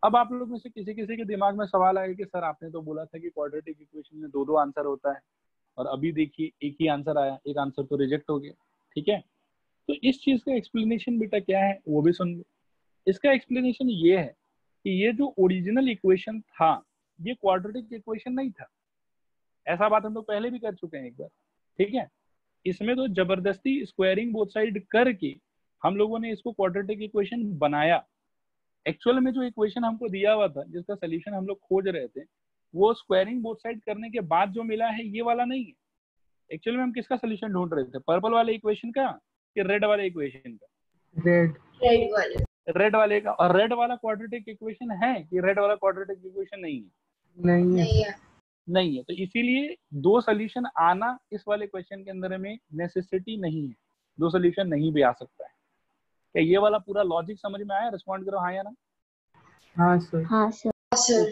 अब आप लोग में से किसी किसी के दिमाग में सवाल आएगा कि सर आपने तो बोला था कि क्वाड्रेटिक इक्वेशन में दो आंसर होता है, और अभी देखिए एक ही आंसर आया, एक आंसर तो रिजेक्ट हो गया। ठीक है, तो इस चीज का एक्सप्लेनेशन बेटा क्या है वो भी सुन लो। इसका एक्सप्लेनेशन ये है कि ये जो ओरिजिनल इक्वेशन था ये क्वाड्रेटिक इक्वेशन नहीं था। ऐसा बात हम लोग पहले भी कर चुके हैं एक बार। ठीक है, इसमें तो जबरदस्ती स्क्वायरिंग बोथ साइड करके हम लोगों ने इसको क्वाड्रेटिक इक्वेशन बनाया। एक्चुअल में जो इक्वेशन हमको दिया हुआ था, जिसका सोल्यूशन हम लोग खोज रहे थे, वो स्क्वायरिंग बोथ साइड करने के बाद जो मिला है ये वाला नहीं है। एक्चुअल में हम किसका सोल्यूशन ढूंढ रहे थे, पर्पल वाले इक्वेशन का कि रेड वाले इक्वेशन का? रेड Red वाले. रेड वाले का। और रेड वाला क्वाड्रेटिक इक्वेशन है कि रेड वाला क्वाड्रेटिक इक्वेशन नहीं है? नहीं है नहीं है. नहीं है। तो इसीलिए दो सोल्यूशन आना इस वाले क्वेश्चन के अंदर में नेसेसिटी नहीं है, दो सोल्यूशन नहीं भी आ सकता है। क्या ये वाला पूरा लॉजिक समझ में आया? रिस्पॉन्ड करो हाँ या ना। हाँ सर हाँ सर। Yes, sir.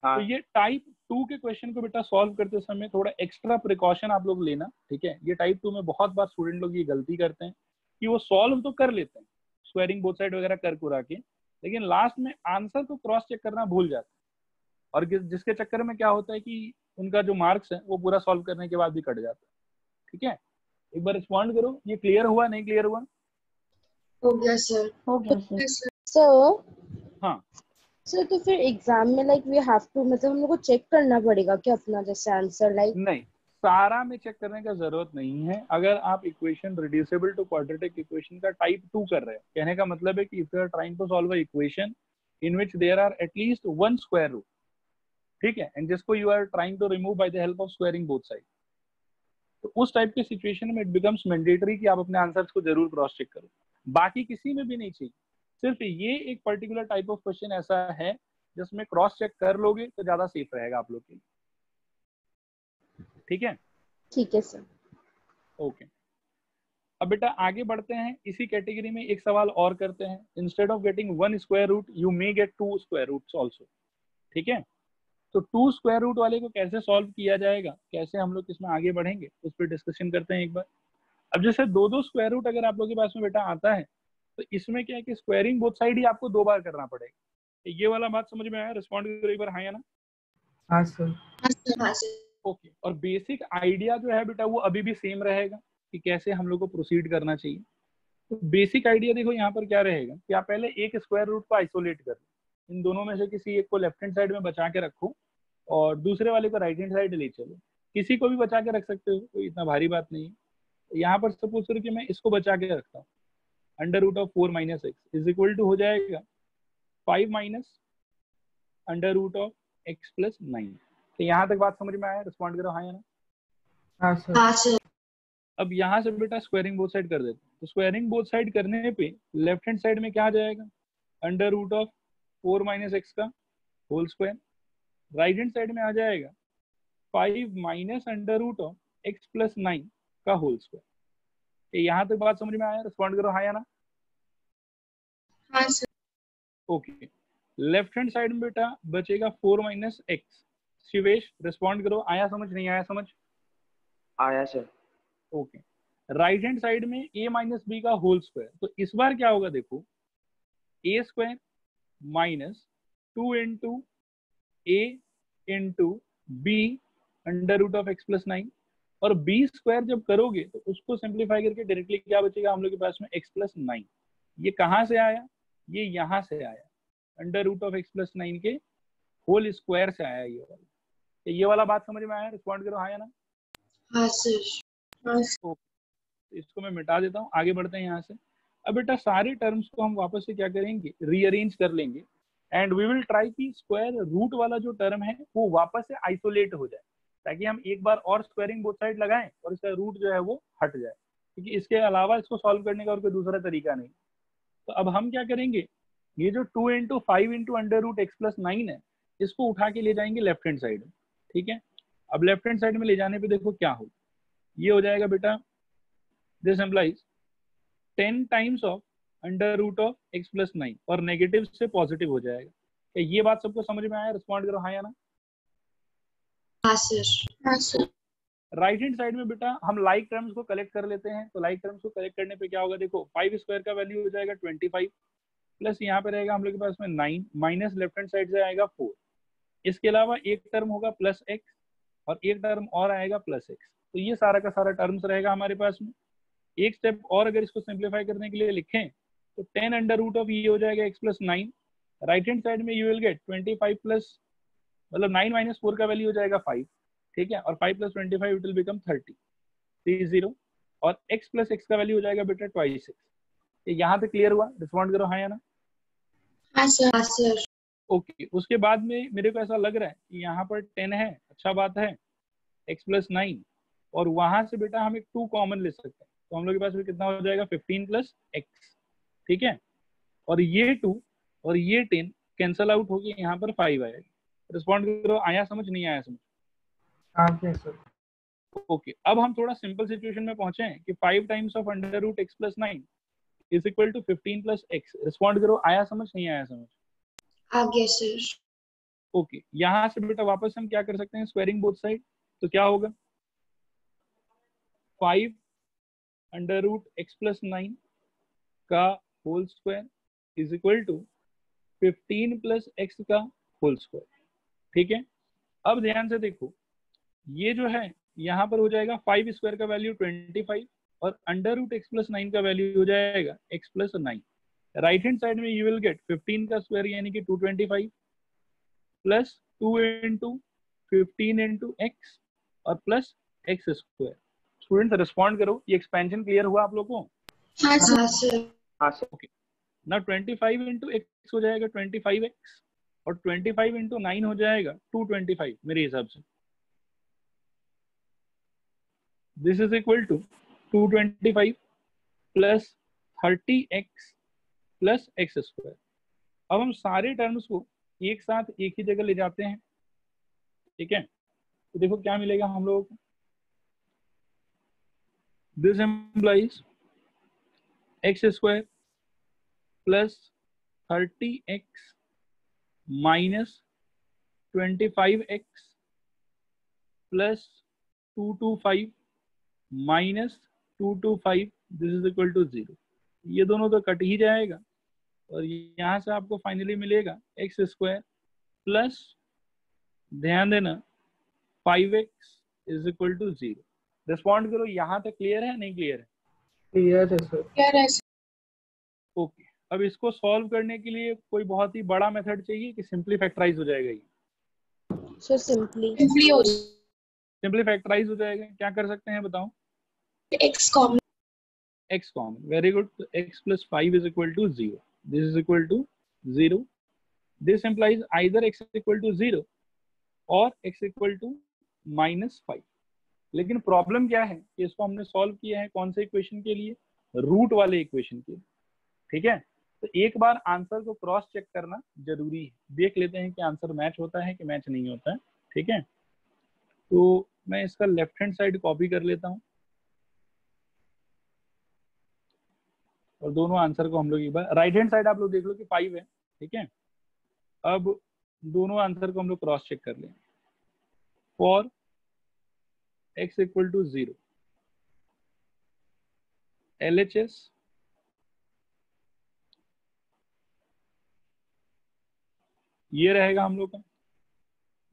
तो ये टाइप 2 के क्वेश्चन को बेटा सॉल्व करते समय थोड़ा एक्स्ट्रा प्रिकॉशन आप लोग लेना। ठीक है, ये टाइप 2 में बहुत बार स्टूडेंट लोग ये गलती करते हैं कि वो सॉल्व तो कर लेते हैं स्क्वायरिंग बोथ साइड वगैरह कर कुरा के, लेकिन लास्ट में आंसर को क्रॉस चेक करना भूल जाते हैं, और जिसके चक्कर में क्या होता है कि उनका जो मार्क्स है वो पूरा सॉल्व करने के बाद भी कट जाता है। ठीक है, एक बार रिस्पॉन्ड करो, ये क्लियर हुआ नहीं क्लियर हुआ? हो गया सर. हो गया सर। Yes, sir. सर हाँ, सर तो फिर एग्जाम में लाइक वी हैव टू मतलब हम लोग को चेक करना पड़ेगा क्या अपना जैसे आंसर लाइक? नहीं, सारा में चेक करने का जरूरत नहीं है। अगर आप equation reducible to quadratic equation का टाइप 2 कर रहे हैं, कहने का मतलब है कि if you are trying to solve a equation in which there are at least one square root, ठीक है, एंड जिसको you are trying to remove by the help of squaring both side, तो उस टाइप के सिचुएशन में it becomes mandatory कि आप अपने आंसर्स को जरूर क्रॉस चेक करो। बाकी किसी में भी नहीं चाहिए, सिर्फ ये एक पर्टिकुलर टाइप ऑफ क्वेश्चन ऐसा है जिसमें क्रॉस चेक कर लोगे तो ज्यादा सेफ रहेगा आप लोग के लिए। ठीक है, ठीक है सर। ओके। अब बेटा आगे बढ़ते हैं, इसी कैटेगरी में एक सवाल और करते हैं। Instead of getting one square root you may get two square roots also. ठीक है, तो टू स्क्वायर रूट वाले को कैसे सॉल्व किया जाएगा, कैसे हम लोग इसमें आगे बढ़ेंगे, उस पर डिस्कशन करते हैं एक बार। अब जैसे दो दो स्क्वायर रूट अगर आप लोग के पास में बेटा आता है, तो इसमें क्या है कि स्क्वायरिंग बोथ साइड ही आपको 2 बार करना पड़ेगा। ये वाला बात समझ में आया? रिस्पॉन्ड करो एक बार हाँ या ना। हाँ sir Yes, sir. Yes, sir. Okay, और बेसिक आइडिया जो है बेटा वो अभी भी सेम रहेगा कि कैसे हम लोग को प्रोसीड करना चाहिए। तो बेसिक आइडिया देखो यहाँ पर क्या रहेगा कि आप पहले एक स्क्वायर रूट को आइसोलेट कर लो, इन दोनों में से किसी एक को लेफ्ट हैंड साइड में बचा के रखो और दूसरे वाले को राइट हैंड साइड ले चलो। किसी को भी बचा के रख सकते हो, कोई इतना भारी बात नहीं है। यहाँ पर सपोज करो कि मैं इसको बचा के रखता हूँ, under root of 4 minus x is equal to हो जाएगा 5 minus under root of x plus 9। तो यहाँ तक बात समझ में आया? रिस्पॉन्ड करो हाँ या ना। हाँ सर Yes, sir. अब यहाँ से बेटा स्क्वायरिंग बोथ साइड कर देते हैं, तो स्क्वायरिंग बोथ साइड करने पे लेफ्ट हैंड साइड में क्या आ जाएगा, under root of 4 minus X का whole square, right hand side में आ जाएगा 5 minus under root of x plus 9 का होल स्क्वायर। यहाँ तक बात समझ में आया? रिस्पॉन्ड करो हाँ या ना। Yes, sir. Okay, left hand side में बेटा बचेगा 4 माइनस एक्स। शिवेश रिस्पॉन्ड करो, आया समझ नहीं आया समझ? आया सर। ओके, राइट हैंड साइड में a माइनस बी का होल स्क्वायर। तो इस बार क्या होगा देखो, a square minus 2 into a into b under root of x plus 9, और b स्क्वायर जब करोगे तो उसको सिंप्लीफाई करके डायरेक्टली क्या बचेगा हम लोग के पास में x प्लस 9। ये कहाँ से आया? ये यहाँ से आया, under root of x plus 9 के होल स्क्वायर से आया ये वाला। ये वाला बात समझ में आया? रिस्पॉन्ड करो हाँ या ना। हाँ सर। हाँ सर। इसको मैं मिटा देता हूँ, आगे बढ़ते हैं यहाँ से। अब बेटा सारे टर्म्स को हम वापस से क्या करेंगे, रीअरेंज कर लेंगे, एंड वी विल ट्राई कि स्क्वायर रूट वाला जो टर्म है वो वापस से आइसोलेट हो जाए, ताकि हम एक बार और स्क्वायरिंग बोथ साइड लगाएं और इसका रूट जो है वो हट जाए, क्योंकि इसके अलावा इसको सॉल्व करने का और कोई दूसरा तरीका नहीं। तो अब हम क्या करेंगे, ये जो 2 into 5 into under root x plus 9 है, इसको उठा के ले जाएंगे लेफ्ट हैंड साइड में। ठीक है, अब लेफ्ट हैंड साइड में ले जाने पे देखो क्या हो, ये हो जाएगा बेटा, this implies 10 times of under root of x plus 9, और नेगेटिव से पॉजिटिव हो जाएगा। क्या ये बात सबको समझ में आया? रिस्पॉन्ड करो हाँ या ना। हाँ सर। हाँ सर। राइट हैंड साइड में बेटा हम लाइक टर्म्स को कलेक्ट कर लेते हैं। तो लाइक टर्म्स को कलेक्ट करने पे क्या होगा देखो, 5 स्क्वायर का वैल्यू हो जाएगा 25, प्लस यहाँ पे रहेगा हम लोग के पास में 9, माइनस लेफ्ट हैंड साइड से आएगा 4। इसके अलावा एक टर्म होगा प्लस एक्स, और एक टर्म और आएगा प्लस एक्स। तो ये सारा का सारा टर्म्स रहेगा हमारे पास में। एक स्टेप और अगर इसको सिंप्लीफाई करने के लिए लिखें तो 10 अंडर रूट ऑफ ये हो जाएगा x plus 9। Right hand side में यू विल गेट 25 प्लस, मतलब 9 माइनस 4 का वैल्यू हो जाएगा 5। ठीक है, और 5 प्लस 25 इट विल बिकम 30, और x प्लस एक्स का वैल्यू हो जाएगा बेटा 26। यहाँ पे क्लियर हुआ? रिस्पॉन्ड करो हाँ या ना। हाँ सर। हाँ सर। ओके, उसके बाद में मेरे को ऐसा लग रहा है कि यहाँ पर 10 है, अच्छा बात है, x प्लस 9, और वहां से बेटा हम एक 2 कॉमन ले सकते हैं। तो हम लोग के पास में कितना हो जाएगा 15 प्लस एक्स। ठीक है, और ये 2 और ये 10 कैंसल आउट होके यहाँ पर 5 आएगा। रिस्पॉन्ड करो, आया समझ नहीं आया समझ? आगे सर। ओके, अब हम थोड़ा सिंपल सिचुएशन में पहुंचे हैं कि 5 times of under root x plus 9 is equal to 15 plus x. Respond करो, आया समझ नहीं आया समझ? आगे सर। ओके, यहाँ से बेटा वापस हम क्या कर सकते हैं, स्क्वायरिंग बोथ साइड। तो क्या होगा, 5 अंडर रूट एक्स प्लस 9 का whole square is equal to 15 plus x का होल स्क्वायर। ठीक है, अब ध्यान से देखो, ये जो है यहाँ पर हो जाएगा 5 स्क्वायर का वैल्यू 25, और अंडर रूट एक्स प्लस 9 का वैल्यू हो जाएगा x plus 9। Right hand side में यू विल गेट 15 का स्क्वायर यानी कि 225 प्लस 2 इंटू 15 इंटू एक्स और plus x square. Students respond करो, ये एक्सपेंशन क्लियर हुआ आप लोगों को? हाँ सर। हाँ सर। ओके, ना 25 इंटू एक्स हो जाएगा 25x, और 25 इंटू 9 हो जाएगा 225 मेरे हिसाब से। This is equal to 225 plus 30x plus x square. अब हम सारे टर्म्स को एक साथ एक ही जगह ले जाते हैं। ठीक है, तो देखो क्या मिलेगा हम लोगों को, this implies x square plus 30x minus 25x plus 225 minus 225, this is equal to 0। ये दोनों तो कट ही जाएगा, और यहाँ से आपको फाइनली मिलेगा एक्स स्क्वायर प्लस, ध्यान देना, 5x is equal to 0। Respond करो, यहाँ तक क्लियर है नहीं क्लियर है? क्लियर है सर। क्लियर है सर। ओके, अब इसको सॉल्व करने के लिए कोई बहुत ही बड़ा मेथड चाहिए कि सिंपली फैक्टराइज हो जाएगा? ये सो सिंपली सिंपली हो सिंपली फैक्टराइज हो जाएगा। क्या कर सकते हैं बताओ? X common. x common, very good. तो x plus 5 is equal to 0, this is equal to 0। This implies either x equal to 0 और x इक्वल टू -5। लेकिन प्रॉब्लम क्या है कि इसको हमने सॉल्व किया है कौन से इक्वेशन के लिए, रूट वाले इक्वेशन के लिए। ठीक है, तो एक बार आंसर को क्रॉस चेक करना जरूरी है, देख लेते हैं कि आंसर मैच होता है कि मैच नहीं होता है। ठीक है, तो मैं इसका लेफ्ट हैंड साइड कॉपी कर लेता हूँ, और दोनों आंसर को हम लोग एक बार, राइट हैंड साइड आप लोग देख लो कि 5 है। ठीक है। अब दोनों आंसर को हम लोग क्रॉस चेक कर लेंगे। For x equal to 0 LHS ये रहेगा हम लोग का,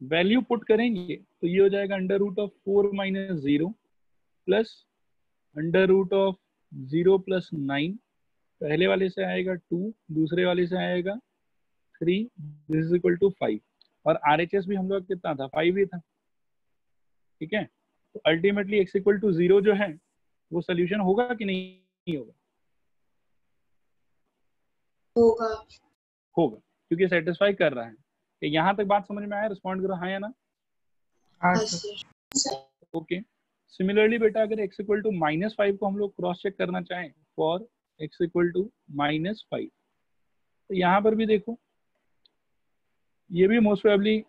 वैल्यू पुट करेंगे तो ये हो जाएगा under root of 4 minus 0 plus under root of 0 plus 9, पहले वाले से आएगा 2, दूसरे वाले से आएगा 3, दिस इज इक्वल टू 5, और RHS भी हम लोग कितना था, 5 ही था, ठीक है। तो अल्टीमेटली x इक्वल टू 0 जो है वो सोल्यूशन होगा कि नहीं होगा? होगा। होगा, क्योंकि सेटिस्फाई कर रहा है। कि यहाँ तक बात समझ में आया? रिस्पॉन्ड करो हाँ या ना। हाँ हाँ सर। सर। ओके। सिमिलरली बेटा अगर x इक्वल टू -5 को हम लोग क्रॉस चेक करना चाहें, फॉर x इक्वल टू -5, तो यहाँ पर भी देखो ये भी मोस्ट प्रोबेबली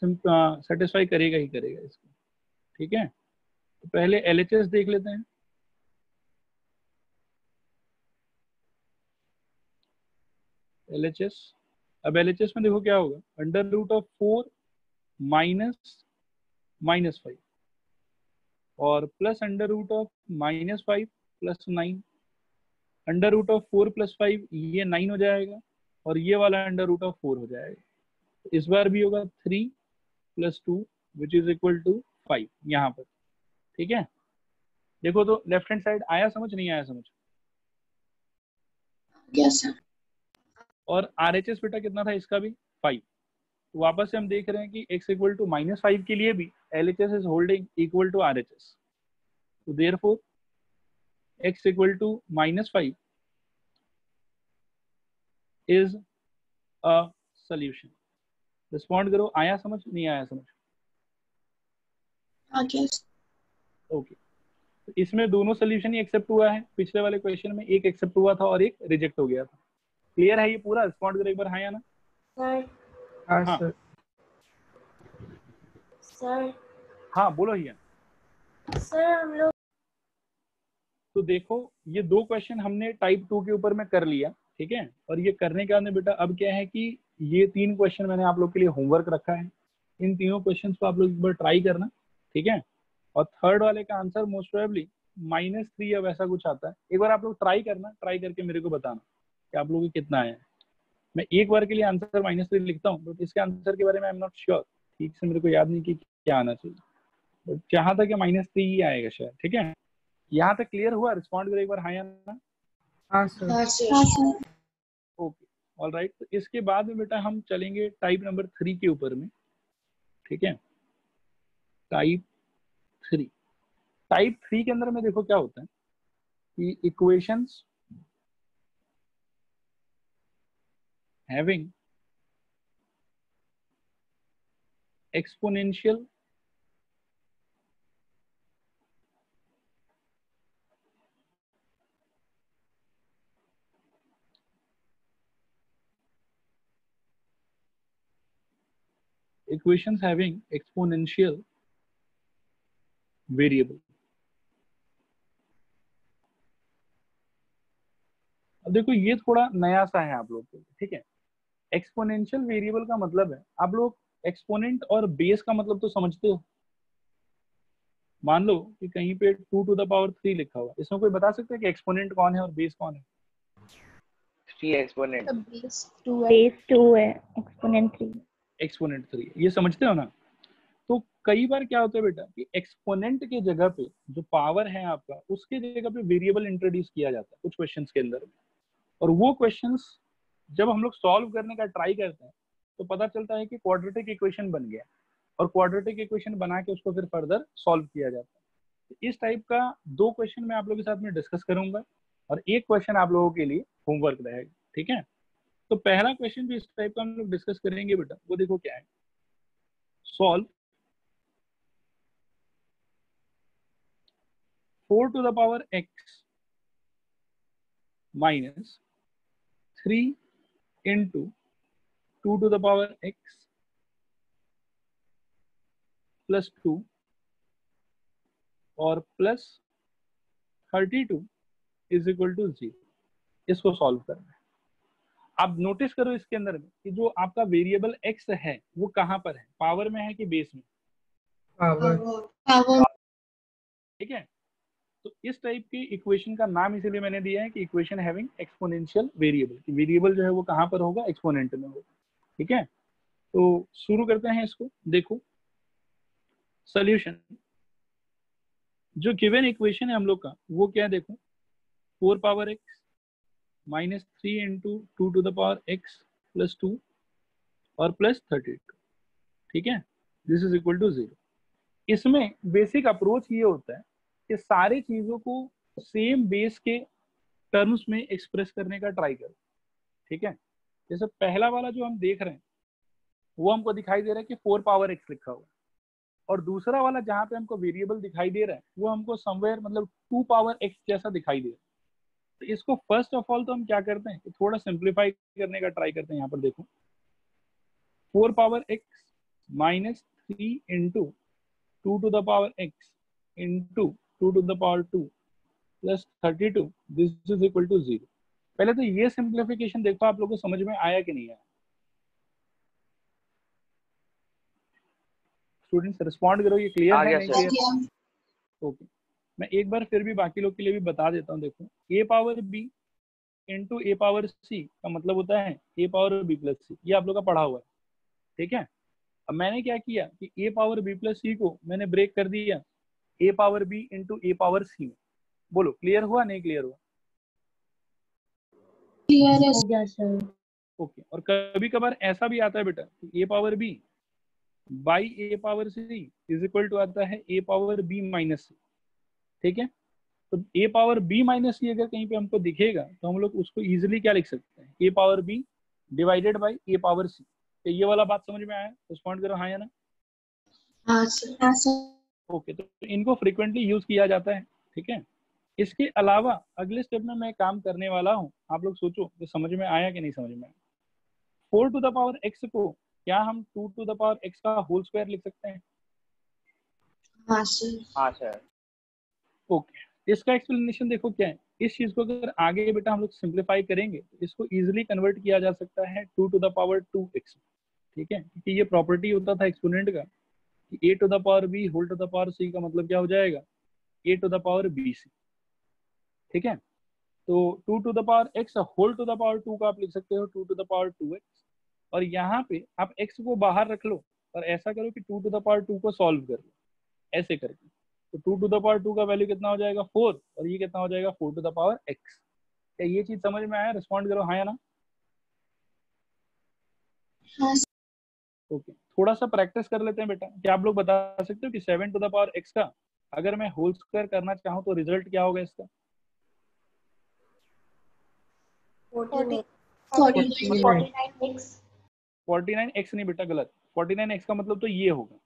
सेटिस्फाई करेगा ही करेगा इसको, ठीक है। तो पहले LHS देख लेते हैं। LHS, अब LHS में देखो क्या होगा, अंडर रूट ऑफ 4 माइनस -5 और प्लस अंडर रूट ऑफ -5 प्लस 9, अंडर रूट ऑफ 4 प्लस 5 ये 9 हो जाएगा, और ये वाला अंडर रूट ऑफ 4 हो जाएगा। तो इस बार भी होगा 3 plus 2 which is equal to 5 यहाँ पर, ठीक है। देखो तो लेफ्ट हैंड साइड आया समझ, नहीं आया समझ? Yes sir. और RHS बेटा कितना था इसका भी, 5। तो वापस से हम देख रहे हैं कि x इक्वल टू -5 के लिए भी LHS is holding equal to RHS, तो therefore x equal to -5 is a solution. Respond करो, आया समझ, नहीं आया समझ? हाँ यस। ओके। तो इसमें दोनों सोल्यूशन ही एक्सेप्ट हुआ है, पिछले वाले क्वेश्चन में एक एक्सेप्ट हुआ था और एक रिजेक्ट हो गया था। क्लियर है ये पूरा? रिस्पॉन्ड करो एक बार हाँ या ना। सर हाँ हाँ सर। सर हाँ बोलो ही। सर हम लोग तो देखो ये दो क्वेश्चन हमने टाइप 2 के ऊपर में कर लिया, ठीक है। और ये करने के बाद में बेटा अब क्या है कि ये 3 क्वेश्चन मैंने आप लोग के लिए होमवर्क रखा है, इन तीनों क्वेश्चन को आप लोग एक बार ट्राई करना, ठीक है। और थर्ड वाले का आंसर मोस्ट प्रोबेबली -3 या वैसा कुछ आता है। एक बार आप लोग ट्राई करना, ट्राई करके मेरे को बताना कि आप लोगों को कितना आया है। मैं एक बार के लिए आंसर -3 लिखता हूँ, बट इसके आंसर के बारे में आई एम नॉट श्योर, ठीक से मेरे को याद नहीं कि क्या आना चाहिए, बट जहां तक -3 ही आएगा शायद, ठीक है। यहाँ तक क्लियर हुआ? रिस्पॉन्ड करो एक बार हाँ या ना। हाँ सर। हाँ सर। Okay all right. तो इसके बाद में बेटा हम चलेंगे टाइप नंबर 3 के ऊपर में, ठीक है। टाइप 3, टाइप 3 के अंदर में देखो क्या होता है कि इक्वेशंस हैविंग एक्सपोनेंशियल वेरिएबल। अब देखो ये थोड़ा नया सा है आप लोग के लिए, ठीक है। एक्सपोनेंशियल वेरिएबल का मतलब है, आप लोग एक्सपोनेंट और बेस का मतलब तो समझते हो। मान लो कि कहीं पे 2 टू द पावर 3 लिखा हुआ, इसमें कोई बता सकता है कि एक्सपोनेंट कौन है और बेस कौन है? 3 एक्सपोनेंट। बेस 2 है, एक्सपोनेंट 3। एक्सपोनेंट 3, ये समझते हो ना। तो कई बार क्या होता है बेटा कि एक्सपोनेंट के जगह पे जो पावर है आपका, उसके जगह पे वेरिएबल इंट्रोड्यूस किया जाता है कुछ क्वेश्चंस के अंदर में। और वो क्वेश्चंस जब हम लोग सॉल्व करने का ट्राई करते हैं तो पता चलता है कि क्वाड्रेटिक इक्वेशन बन गया, और क्वाड्रेटिक इक्वेशन बना के उसको फिर फर्दर सॉल्व किया जाता है। तो इस टाइप का 2 क्वेश्चन मैं आप लोगों के साथ में डिस्कस करूंगा, और एक क्वेश्चन आप लोगों के लिए होमवर्क रहेगा, ठीक है। तो पहला क्वेश्चन भी इस टाइप का हम लोग डिस्कस करेंगे बेटा, वो देखो क्या है। Solve 4 to the power x minus 3 into 2 to the power x plus 2 और प्लस 32 इज इक्वल टू 0। इसको सॉल्व करना है। आप नोटिस करो इसके अंदर में कि जो आपका वेरिएबल x है वो कहाँ पर है, पावर में है कि बेस में? पावर। पावर ठीक है, तो इस टाइप की इक्वेशन का नाम इसीलिए मैंने दिया है कि इक्वेशन हैविंग एक्सपोनेंशियल वेरिएबल, कि वेरिएबल जो है वो कहाँ पर होगा, एक्सपोनेंट में होगा। ठीक है, तो शुरू करते हैं इसको। देखो सॉल्यूशन, जो गिवन इक्वेशन है हम लोग का वो क्या है, देखो 4 power x minus 3 into 2 to the power x plus 2 और प्लस 32। ठीक है, दिस इज इक्वल टू 0। इसमें बेसिक अप्रोच ये होता है कि सारी चीजों को सेम बेस के टर्म्स में एक्सप्रेस करने का ट्राई करो। ठीक है, जैसे पहला वाला जो हम देख रहे हैं वो हमको दिखाई दे रहा है कि 4 पावर x लिखा हुआ है, और दूसरा वाला जहाँ पे हमको वेरिएबल दिखाई दे रहा है वो हमको समवेयर मतलब 2 पावर x जैसा दिखाई दे रहा है। तो इसको फर्स्ट ऑफ ऑल तो हम क्या करते हैं कि थोड़ा सिंप्लीफाई करने का ट्राई करते हैं। यहाँ पर देखो 4 power x minus 3 into 2 to the power x into 2 to the power 2 plus 32, this is equal to 0। पहले तो ये सिंप्लीफिकेशन देखो आप लोगों को समझ में आया कि नहीं आया? स्टूडेंट्स रिस्पॉन्ड करो, ये क्लियर है नहीं क्लियर? ओके, मैं एक बार फिर भी बाकी लोग के लिए भी बता देता हूँ। देखो a power b into A power c का मतलब होता है a power b plus c, ये आप लोग का पढ़ा हुआ है। ठीक है, अब मैंने क्या किया कि a power b plus c को मैंने ब्रेक कर दिया a power b into A power c में। बोलो क्लियर हुआ नहीं क्लियर हुआ? क्लियर है हो गया सर। ओके, और कभी कभार ऐसा भी आता है बेटा कि a power b by a power c is equal to आता है a power b minus c। ठीक है, तो a power b minus c अगर कहीं पे हमको दिखेगा तो हम लोग उसको इजीली क्या लिख सकते हैं, a power b divided by a power c। तो ये वाला बात समझ में आया? रिस्पॉन्ड करो हाँ या ना। हाँ सर। ओके, तो इनको फ्रीक्वेंटली यूज किया जाता है। ठीक है, इसके अलावा अगले स्टेप में मैं काम करने वाला हूँ, आप लोग सोचो कि समझ में आया कि नहीं समझ में आया। 4 टू द पावर x को क्या हम 2 टू द पावर x का होल स्क्वायर लिख सकते हैं? हाँ सर। हाँ सर। ओके, इसका एक्सप्लेनेशन देखो क्या है। इस चीज को अगर आगे बेटा हम लोग सिंप्लीफाई करेंगे तो इसको इजीली कन्वर्ट किया जा सकता है 2 टू द पावर 2x। ठीक है, क्योंकि ये प्रॉपर्टी होता था एक्सपोनेंट का कि a to the power b whole to the power c का मतलब क्या हो जाएगा, a to the power bc। ठीक है, तो 2 to the power x whole to the power 2 का आप लिख सकते हो 2 टू द पावर 2x, और यहाँ पे आप x को बाहर रख लो और ऐसा करो कि 2 टू द पावर 2 को सॉल्व कर लो ऐसे करके। तो 2 टू द पावर 2 का वैल्यू कितना हो जाएगा 4, और ये कितना हो जाएगा 4 टू द पावर x। क्या ये चीज समझ में आया? रिस्पॉन्ड करो हाँ या ना। हाँ ओके, थोड़ा सा प्रैक्टिस कर लेते हैं बेटा। क्या आप लोग बता सकते हो कि 7 टू द पावर x का अगर मैं होल स्क्वायर करना चाहूँ तो रिजल्ट क्या होगा इसका? 49x नहीं बेटा, गलत। 49x का मतलब तो ये होगा,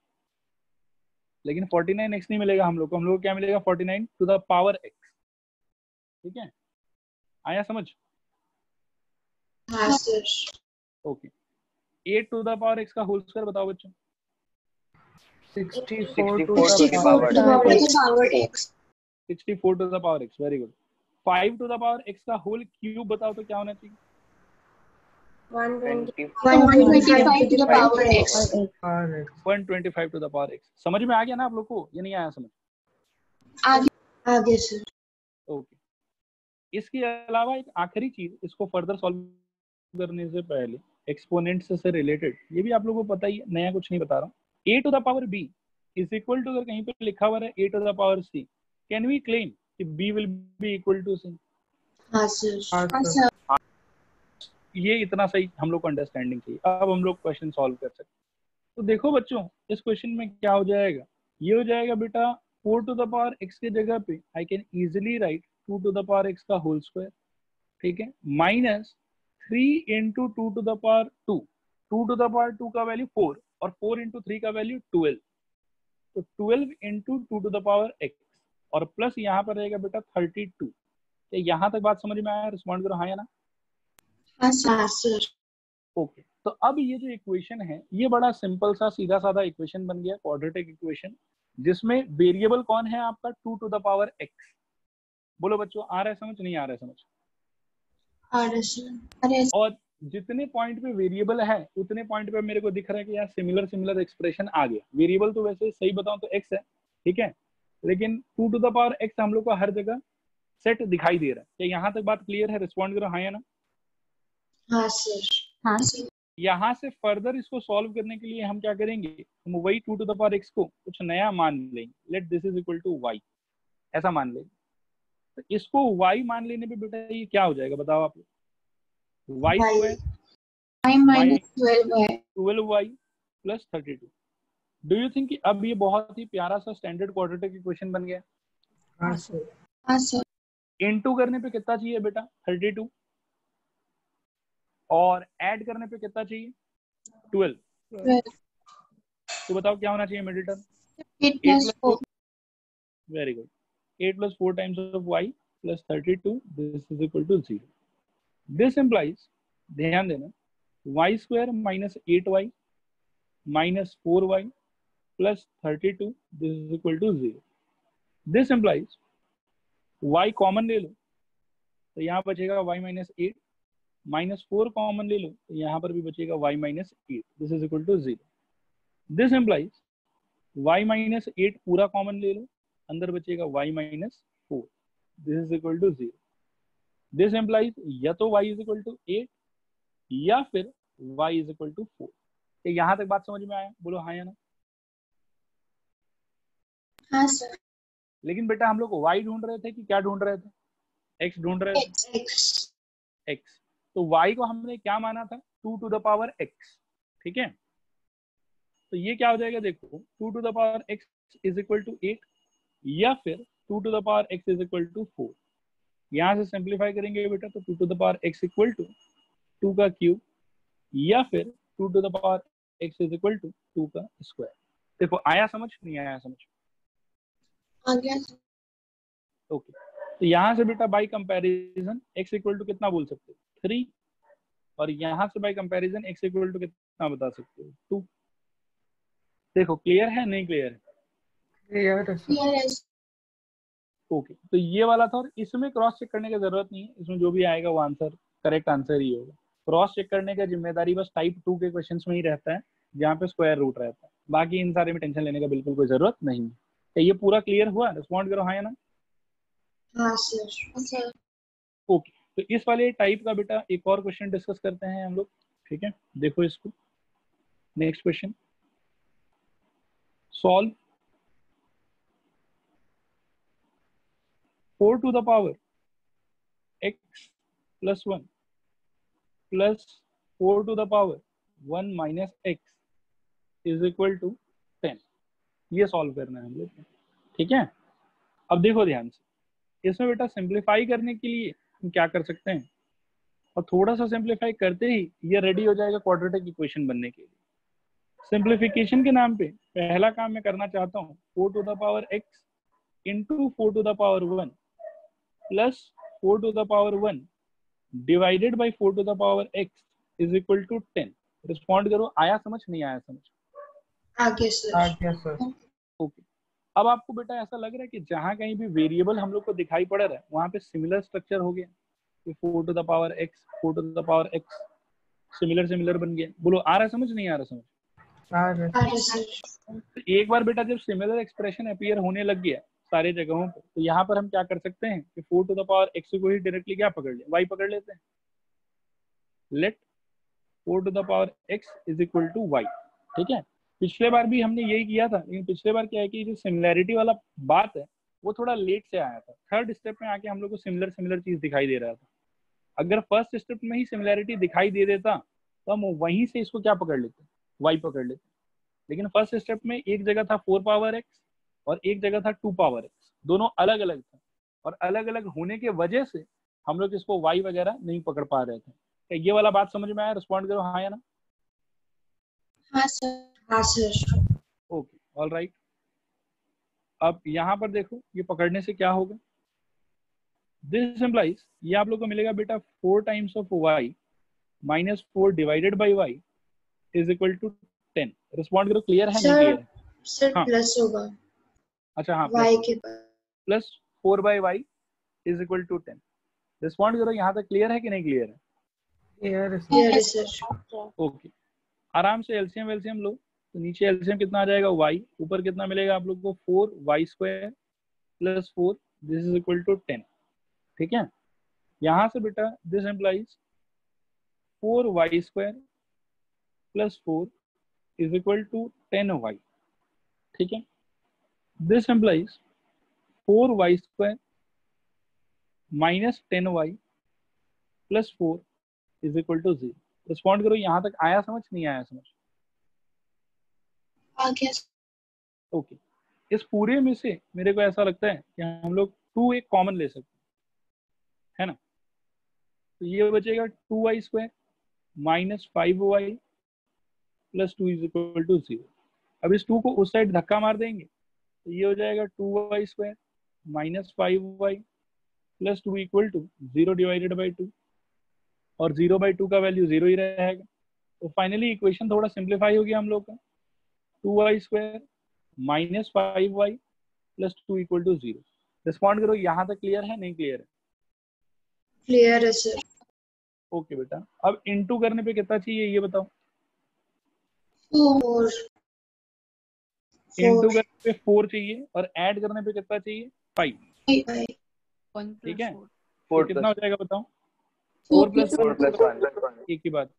लेकिन 49x नहीं मिलेगा हम लोग को। हम लोग को क्या मिलेगा 49 टू द पावर x। ठीक है, आया समझ? हाँ सर। Okay, 8 to the power x का होल स्क्वायर बताओ बच्चों। 64 to 64 the to the power power x. 64 to the power x, very good. 5 to the power x का होल क्यूब बताओ तो क्या होना चाहिए? 125 to the power x. Power x. 125 to the power x। समझ में आ गया ना आप लोग को? ये नहीं आया समझ? आगे सर। ओके, इसके अलावा एक आखिरी चीज, इसको फर्दर सॉल्व करने से पहले एक्सपोनेंट्स से रिलेटेड, ये भी आप लोगों को पता ही है, नया कुछ नहीं बता रहा हूँ। a to the power b is equal to, अगर कहीं पे लिखा हुआ है a to the power c, can we claim कि b will be equal to c? हाँ सर। हाँ सर। ये इतना सही हम लोग को अंडरस्टैंडिंग चाहिए। अब हम लोग क्वेश्चन सॉल्व कर सकते हैं। तो देखो बच्चों, इस क्वेश्चन में क्या हो जाएगा, ये हो जाएगा बेटा 4 टू द पावर x के जगह पे I can easily write 2 to the power x का होल स्क्वायर। ठीक है, minus 3 into 2 to the power 2। 2 to the power 2 का वैल्यू 4 और 4 इंटू 3 का वैल्यू 12, तो 12 into 2 to the power x, और प्लस यहाँ पर रहेगा बेटा 32। यहाँ तक बात समझ में आया? रिस्पॉन्ड करो हाँ या ना। हाँ सर। ओके, तो अब ये जो इक्वेशन है ये बड़ा सिंपल सा सीधा साधा इक्वेशन बन गया, क्वाड्रेटिक इक्वेशन, जिसमें वेरिएबल कौन है आपका 2 टू द पावर x। बोलो बच्चों, आ रहा है समझ नहीं आ रहा है समझ? आ रहा है सर। और जितने पॉइंट पे वेरिएबल है उतने पॉइंट पे मेरे को दिख रहा है कि यार सिमिलर सिमिलर एक्सप्रेशन आ गया। वेरिएबल तो वैसे सही बताऊं तो x है, ठीक है, लेकिन 2 टू द पावर x हम लोग को हर जगह सेट दिखाई दे रहा है। क्या यहाँ तक बात क्लियर है? रिस्पॉन्ड करो हाँ या ना। हाँ सर। हाँ यहाँ से फर्दर इसको सॉल्व करने के लिए हम क्या करेंगे, हम वही 2 टू द पावर x को कुछ नया मान लेंगे। Let this is equal to y, ऐसा मान लेंगे। तो इसको y मान लेने पे बेटा ये क्या हो जाएगा बताओ आप? y square y minus 12y 12y plus 32। Do you think अब ये बहुत ही प्यारा सा स्टैंडर्ड क्वाड्रेटिक इक्वेशन बन गया? हाँ सर। हाँ सर। इनटू करने पे कितना चाहिए बेटा? 32, और ऐड करने पे कितना चाहिए? 12। 12 तो बताओ क्या होना चाहिए middle term? 8 plus 4 very good. 8 plus 4 times of y plus 32, this is equal to 0. This implies, ध्यान देना, y square minus 8y minus 4y plus 32, this is equal to 0. This implies y common ले लो तो यहाँ बचेगा y minus 8, minus 4 common ले लो तो यहाँ पर भी बचेगा y minus 8, this is equal to 0. This implies y minus 8 पूरा कॉमन ले लो, अंदर बचेगा y minus 4, this is equal to 0. This implies या तो y is equal to 8 या फिर y is equal to 4. यहाँ तक बात समझ में आया? बोलो हाँ या ना। हाँ सर। लेकिन बेटा हम लोग y ढूंढ रहे थे कि क्या ढूंढ रहे थे? x ढूंढ रहे थे। x तो y को हमने क्या माना था? 2 to the power x, ठीक है। तो ये क्या हो जाएगा देखो, 2 to the power x is equal to 8 या फिर 2 to the power x is equal to 4। यहाँ से सिंप्लीफाई करेंगे बेटा तो 2 to the power x equal to 2 का क्यूब या फिर 2 to the power x is equal to 2 का स्क्वायर। देखो आया समझ? नहीं आया समझ? आ गया सर। ओके, तो यहाँ से बेटा by comparison x equal to कितना बोल सकते हो? 3, और यहाँ से by comparison x equal to कितना बता सकते हो? 2। देखो क्लियर है नहीं क्लियर है? क्लियर है सर। क्लियर है। ओके, तो ये वाला था, और इसमें क्रॉस चेक करने की जरूरत नहीं है, इसमें जो भी आएगा वो आंसर करेक्ट आंसर ही होगा। क्रॉस चेक करने का जिम्मेदारी बस टाइप 2 के क्वेश्चंस में ही रहता है जहाँ पे स्क्वायर रूट रहता है, बाकी इन सारे में टेंशन लेने का बिल्कुल कोई जरूरत नहीं है। तो ये पूरा क्लियर हुआ? रिस्पॉन्ड करो हाँ या ना। हाँ सर। ओके, तो इस वाले टाइप का बेटा एक और क्वेश्चन डिस्कस करते हैं हम लोग, ठीक है। देखो इसको, next question, solve 4 to the power x plus 1 plus 4 to the power 1 minus x is equal to 10। ये सॉल्व करना है हम लोग, ठीक है। अब देखो ध्यान से, इसमें बेटा सिंप्लीफाई करने के लिए हम क्या कर सकते हैं, और थोड़ा सा सिंप्लीफाई करते ही ये रेडी हो जाएगा क्वाड्रेटिक इक्वेशन बनने के लिए। सिंप्लीफिकेशन के नाम पे पहला काम मैं करना चाहता हूँ 4 to the power x into 4 to the power 1 plus 4 to the power 1 divided by 4 to the power x is equal to 10। Respond करो, आया समझ नहीं आया समझ? आ गया सर। ओके, अब आपको बेटा ऐसा लग रहा है कि जहां कहीं भी वेरिएबल हम लोग को दिखाई पड़ रहा है वहां पे सिमिलर स्ट्रक्चर हो गया कि 4 to the power x 4 to the power x similar बन गया। बोलो आ रहा है समझ नहीं आ रहा समझ? आ रहा है सर। तो एक बार बेटा जब सिमिलर एक्सप्रेशन अपीयर होने लग गया सारे जगहों पे, तो यहाँ पर हम क्या कर सकते हैं कि 4 to the power x को ही डायरेक्टली क्या पकड़ ले, y पकड़ लेते हैं। Let 4 to the power x is equal to y, ठीक है। पिछले बार भी हमने यही किया था, लेकिन पिछले बार क्या है कि जो सिमिलैरिटी वाला बात है वो थोड़ा लेट से आया था। थर्ड स्टेप में आके हम लोग को सिमिलर चीज दिखाई दे रहा था। अगर फर्स्ट स्टेप में ही सिमिलैरिटी दिखाई दे देता तो हम वहीं से इसको क्या पकड़ लेते, y पकड़ लेते। लेकिन फर्स्ट स्टेप में एक जगह था 4 पावर x और एक जगह था 2 पावर x, दोनों अलग अलग था, और अलग अलग होने के वजह से हम लोग इसको y वगैरह नहीं पकड़ पा रहे थे। तो ये वाला बात समझ में आया? रिस्पॉन्ड करो हाँ या ना। हाँ सर। Okay, all right. अब यहाँ पर देखो ये पकड़ने से क्या होगा, दिस इम्प्लाइज ये आप लोग को मिलेगा बेटा 4 times of y minus 4 divided by y is equal to 10। Respond करो, क्लियर है नहीं क्लियर है? सर हाँ। प्लस होगा अच्छा हाँ, y के बाद plus 4 by y is equal to 10। Respond करो, यहाँ तक क्लियर है कि नहीं क्लियर है? क्लियर है सर। Clear है sir. ओके, आराम से एलसीएम वेलसीएम लो, तो नीचे एलसीएम कितना आ जाएगा y, ऊपर कितना मिलेगा आप लोग को 4y² plus 4, this is equal to 10। ठीक है, यहाँ से बेटा this implies 4y² plus 4 is equal to 10y। ठीक है, this implies 4y² minus 10y plus 4 is equal to 0। Respond करो, यहाँ तक आया समझ, नहीं आया समझ? आ गया sir. ओके, इस पूरे में से मेरे को ऐसा लगता है कि हम लोग 2 एक कॉमन ले सकते हैं, है ना? तो ये बचेगा 2y² minus 5y plus 2 is equal to 0। अब इस 2 को उस साइड धक्का मार देंगे तो ये हो जाएगा 2y² minus 5y plus 2 equal to 0 divided by 2, और 0/2 का वैल्यू 0 ही रहेगा। तो फाइनली इक्वेशन थोड़ा सिंप्लीफाई हो गया हम लोग का, 2y² minus 5y plus 2 equal to 0। Respond करो, यहाँ तक क्लियर है, नहीं क्लियर है? Clear है sir. ओके बेटा, अब इनटू करने पे कितना चाहिए ये बताओ? 4. इनटू 4. करने पे 4 चाहिए और ऐड करने पे कितना चाहिए? 5। 5. ठीक है, 4 तो कितना हो जाएगा बताओ? 4 4 प्लस 4 प्लस 1 एक ही बात।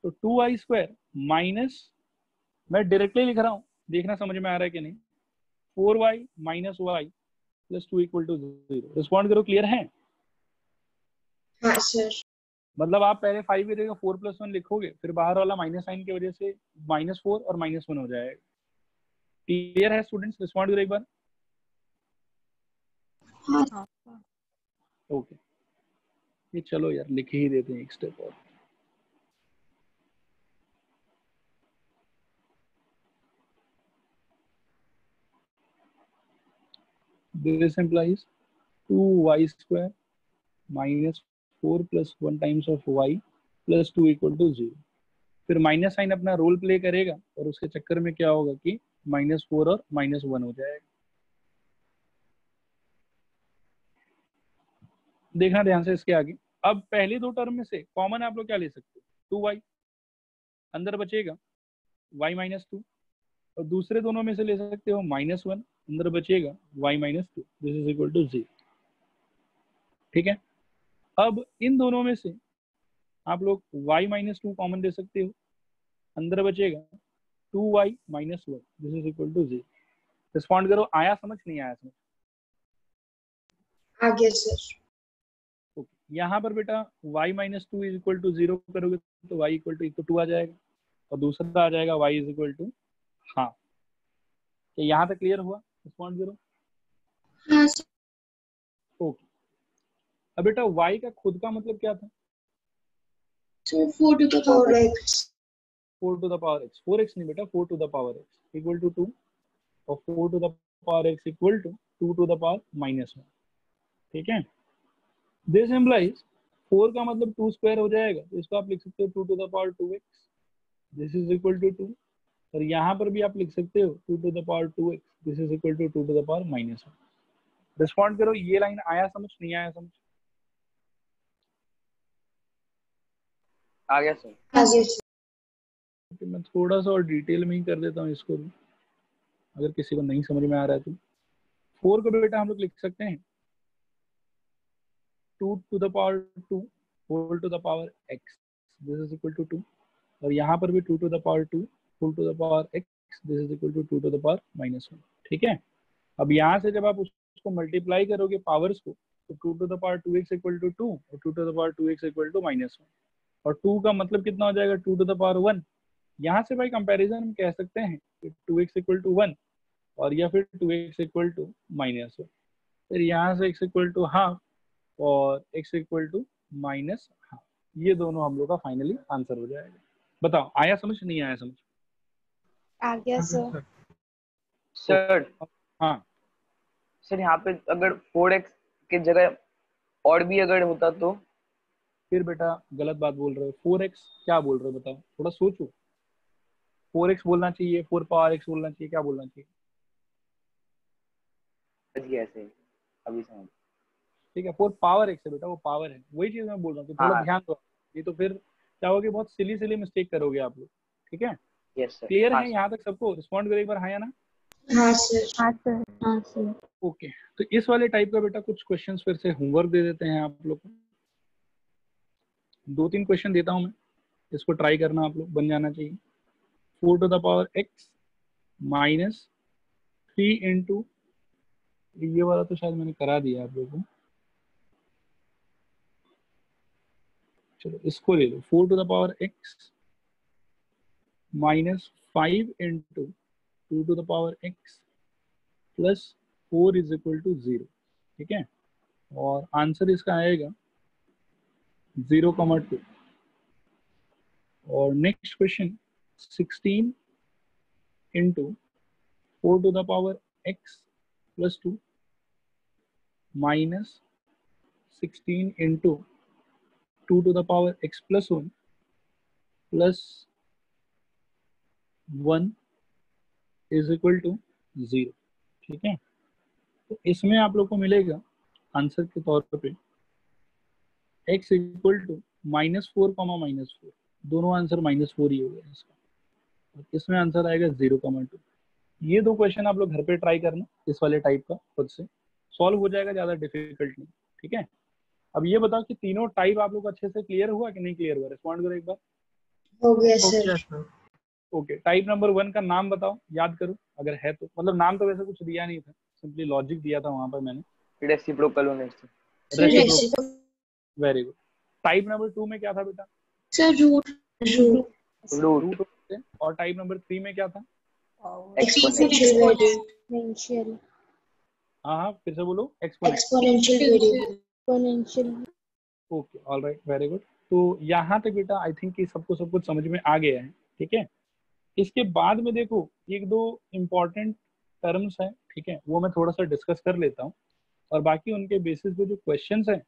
तो 2y² माइनस, मैं डायरेक्टली लिख रहा हूँ, देखना समझ में आ रहा है कि नहीं, 4y minus y plus 2 equal to 0। Respond करो, क्लियर है? हाँ sir. मतलब आप पहले 5 की जगह 4 प्लस 1 लिखोगे, फिर बाहर वाला माइनस साइन की वजह से -4 और -1 हो जाएगा। क्लियर है स्टूडेंट्स? रिस्पॉन्ड करो एक बार। हाँ. ओके, ये चलो यार लिख ही देते हैं एक स्टेप और। This implies 2y² minus 4 plus 1 times of y plus 2 equal to 0। फिर माइनस साइन अपना रोल प्ले करेगा और उसके चक्कर में क्या होगा कि -4 और -1 हो जाएगा। देखना ध्यान से इसके आगे। अब पहले दो टर्म में से कॉमन आप लोग क्या ले सकते हो? 2y अंदर बचेगा, y माइनस 2, और दूसरे दोनों में से ले सकते हो -1 अंदर बचेगा, y minus 2, this is equal to 0। ठीक है, अब इन दोनों में से आप लोग y माइनस 2 कॉमन दे सकते हो, अंदर बचेगा 2y minus 1, this is equal to 0। Respond करो, आया समझ, नहीं आया समझ? आ गया sir. ओके, यहाँ पर बेटा y minus 2 is equal to 0 करोगे तो y इक्वल टू 2 आ जाएगा, और दूसरा आ जाएगा y is equal to half. क्या यहाँ तक क्लियर हुआ? रिस्पॉन्ड करो। हाँ sir. ओके, अब बेटा y का खुद का मतलब क्या था? So 4 to the power x. 4 to the power x, 4x नहीं बेटा, 4 to the power x equal to 2, और 4 to the power x equal to 2 to the power -1। ठीक है, दिस इम्प्लाइज 4 का मतलब 2 स्क्वायर हो जाएगा, तो इसको आप लिख सकते हो 2 to the power 2x, this is equal to 2, और यहाँ पर भी आप लिख सकते हो 2 to the power 2x, this is equal to 2 to the power -1। Respond करो, ये लाइन आया समझ, नहीं आया समझ? आ गया सर। आ गया sir. मैं थोड़ा सा और डिटेल में ही कर देता हूँ इसको भी, अगर किसी को नहीं समझ में आ रहा है तो। 4 को बेटा हम लोग लिख सकते हैं 2 to the power 2 whole to the power x, this is equal to 2, और यहाँ पर भी 2 to the power 2 whole to the power x, this is equal to 2 to the power -1। ठीक है, अब यहाँ से जब आप उसको मल्टीप्लाई करोगे पावर्स को, तो 2 to the power 2x equal to 2 और 2 to the power 2x equal to -1, और 2 का मतलब कितना हो जाएगा? 2 टू द पावर 1। यहाँ से भाई कंपैरिजन हम कह सकते हैं कि 2x इक्वल टू 1, और या फिर 2x इक्वल टू -1, फिर यहाँ से x इक्वल टू हाफ और x इक्वल टू -हाफ, ये दोनों हम लोग का फाइनली आंसर हो जाएगा। बताओ, आया समझ, नहीं आया समझ? आ गया सर। सर हाँ सर यहाँ पे अगर 4x की जगह और भी अगर होता तो? फिर बेटा गलत बात बोल रहे हो। 4x क्या बोल रहे हो बताओ, थोड़ा सोचो। 4x बोलना चाहिए, 4 पावर x बोलना चाहिए, क्या बोलना चाहिए? ऐसे अभी समझ। ठीक है, 4 पावर x है बेटा, वो पावर है, वही चीज मैं बोल रहा हूँ, तो थोड़ा हाँ। ध्यान दो। नहीं तो फिर क्या होगा, बहुत सिली मिस्टेक करोगे आप लोग। ठीक है, यस सर। क्लियर है यहाँ तक सबको? रिस्पॉन्ड करो एक बार, हाँ या ना। हाँ सर। हाँ सर, हाँ सर। ओके, तो इस वाले टाइप का बेटा कुछ क्वेश्चंस फिर से होमवर्क दे देते हैं आप लोग को। 2-3 क्वेश्चन देता हूं मैं, इसको ट्राई करना आप लोग, बन जाना चाहिए। 4 to the power x minus 3 into, ये वाला तो शायद मैंने करा दिया आप लोगों को, चलो इसको ले लो। 4 to the power x minus 5 into 2 to the power x plus 4 is equal to 0। ठीक है, और आंसर इसका आएगा 0,2। और next question 16 into 4 to the power x plus 2 minus 16 into 2 to the power x plus 1 plus 1 is equal to 0। ठीक है, तो इसमें आप लोग को मिलेगा आंसर के तौर पे x इक्वल टू -4, दोनों आंसर -4 ही हो गया इसका, और इसमें आंसर आएगा 0,2। ये 2 क्वेश्चन आप लोग घर पे ट्राई करना, इस वाले टाइप का खुद से सॉल्व हो जाएगा, ज्यादा डिफिकल्ट नहीं। ठीक है, अब ये बताओ कि तीनों टाइप आप लोग अच्छे से क्लियर हुआ कि नहीं क्लियर हुआ? रिस्पॉन्ड करो एक बार। हो गया okay sir. Sir. Okay, type number 1 का नाम बताओ, याद करो अगर है तो, मतलब नाम तो वैसे कुछ दिया नहीं था, सिंपली लॉजिक दिया था वहां पर मैंने। रेसिप्रोकल होने से। Reciprocal, very good. Type number 2 में क्या था बेटा? Sir root root. रूट। और टाइप नंबर 3 में क्या था? Exponential variable. एक्सपोनेंशियल। हाँ हाँ, फिर से बोलो। Exponent. Exponential variable. Exponential. Okay, all right, very good. तो यहाँ तक बेटा आई थिंक कि सबको सब कुछ समझ में आ गया है। ठीक है, इसके बाद में देखो 1-2 इम्पोर्टेंट टर्म्स हैं, ठीक है, वो मैं थोड़ा सा डिस्कस कर लेता हूँ, और बाकी उनके बेसिस पे जो क्वेश्चंस हैं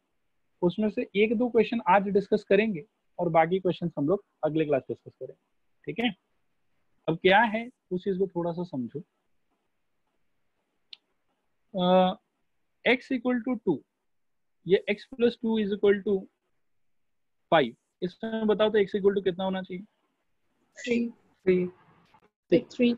उसमें से 1-2 क्वेश्चन आज डिस्कस करेंगे, और बाकी क्वेश्चन हम लोग अगले क्लास डिस्कस करेंगे। ठीक है, अब क्या है उस चीज को थोड़ा सा समझो। x इक्वल टू 2, ये x plus 2 is equal to 5, इसमें बताओ तो x इक्वल टू कितना होना चाहिए? 3। 3।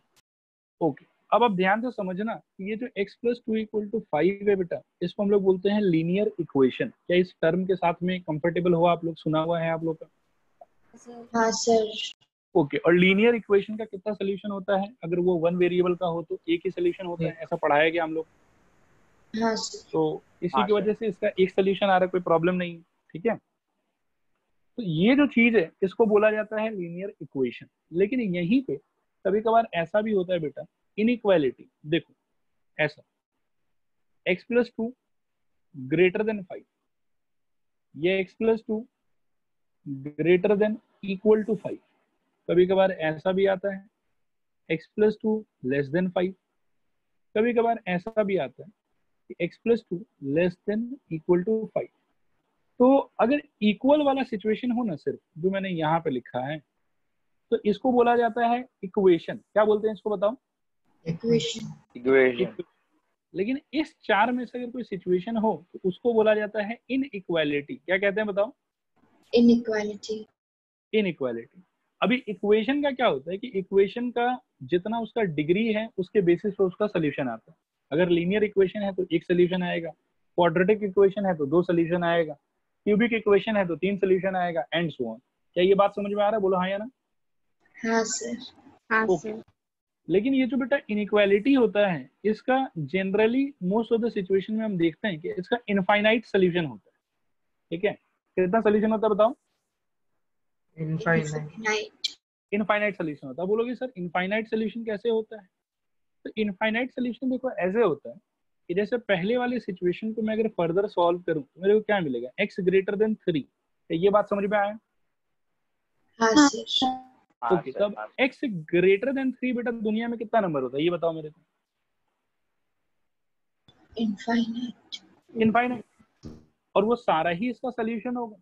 ओके, अब आप ध्यान से समझना, ये जो x प्लस 2 इक्वल टू 5 है बेटा, इसको हम लोग बोलते हैं लीनियर इक्वेशन। क्या इस टर्म के साथ में कंफर्टेबल हो आप लोग? सुना हुआ है आप लोग का? हाँ सर। ओके, और लीनियर इक्वेशन का कितना सोल्यूशन होता है? अगर वो 1 वेरिएबल का हो तो एक ही सोल्यूशन होता है, ऐसा पढ़ाया गया हम लोग। हाँ सर। तो इसी हाँ की वजह से इसका एक सोल्यूशन आ रहा है, कोई प्रॉब्लम नहीं। ठीक है, तो ये जो चीज है इसको बोला जाता है लीनियर इक्वेशन। लेकिन यहीं पे कभी कभार ऐसा भी होता है बेटा, इनइक्वालिटी। देखो ऐसा, x प्लस 2 ग्रेटर देन 5, ये x plus 2 greater than equal to 5। कभी कभार ऐसा भी आता है x प्लस 2 लेस देन 5। कभी कभार ऐसा भी आता है कि x plus 2 less than equal to 5। तो अगर इक्वल वाला सिचुएशन हो ना, सिर्फ जो मैंने यहाँ पे लिखा है, तो इसको बोला जाता है इक्वेशन। क्या बोलते हैं इसको बताओ? इक्वेशन। इक्वेशन। लेकिन इस 4 में से अगर कोई सिचुएशन हो तो उसको बोला जाता है इनइक्वालिटी। क्या कहते हैं बताओ? इनइक्वालिटी। इनइक्वालिटी। अभी इक्वेशन का क्या होता है कि इक्वेशन का जितना उसका डिग्री है उसके बेसिस पर उसका सोल्यूशन आता है। अगर लीनियर इक्वेशन है तो एक सोल्यूशन आएगा, क्वाड्रेटिक इक्वेशन है तो 2 सोल्यूशन आएगा, क्यूबिक इक्वेशन है तो 3 सोल्यूशन आएगा, एंड सो ऑन। क्या ये बात समझ में आ रहा है? बोलो हाँ या ना। हाँ सर। हाँ ओके, सर। लेकिन ये जो बेटा इनइक्वालिटी होता है, इसका generally most of the situation में हम देखते हैं कि इसका इनफाइनाइट सोल्यूशन होता है। ठीक है, कितना सोल्यूशन होता है बताओ? इनफाइनाइट। इनफाइनाइट सोल्यूशन होता है। बोलोगे सर इनफाइनाइट सोल्यूशन कैसे होता है? तो इनफाइनाइट सोल्यूशन देखो ऐसे होता है कि जैसे पहले वाले सिचुएशन को मैं अगर फर्दर सॉल्व करूं तो मेरे को क्या मिलेगा? x greater then 3। ये बात समझ में आया? हाँ सर। ओके, तब x ग्रेटर देन 3 बेटा दुनिया में कितना नंबर होता है ये बताओ मेरे को? इनफाइनाइट। इनफाइनाइट। और वो सारा ही इसका सोल्यूशन होगा,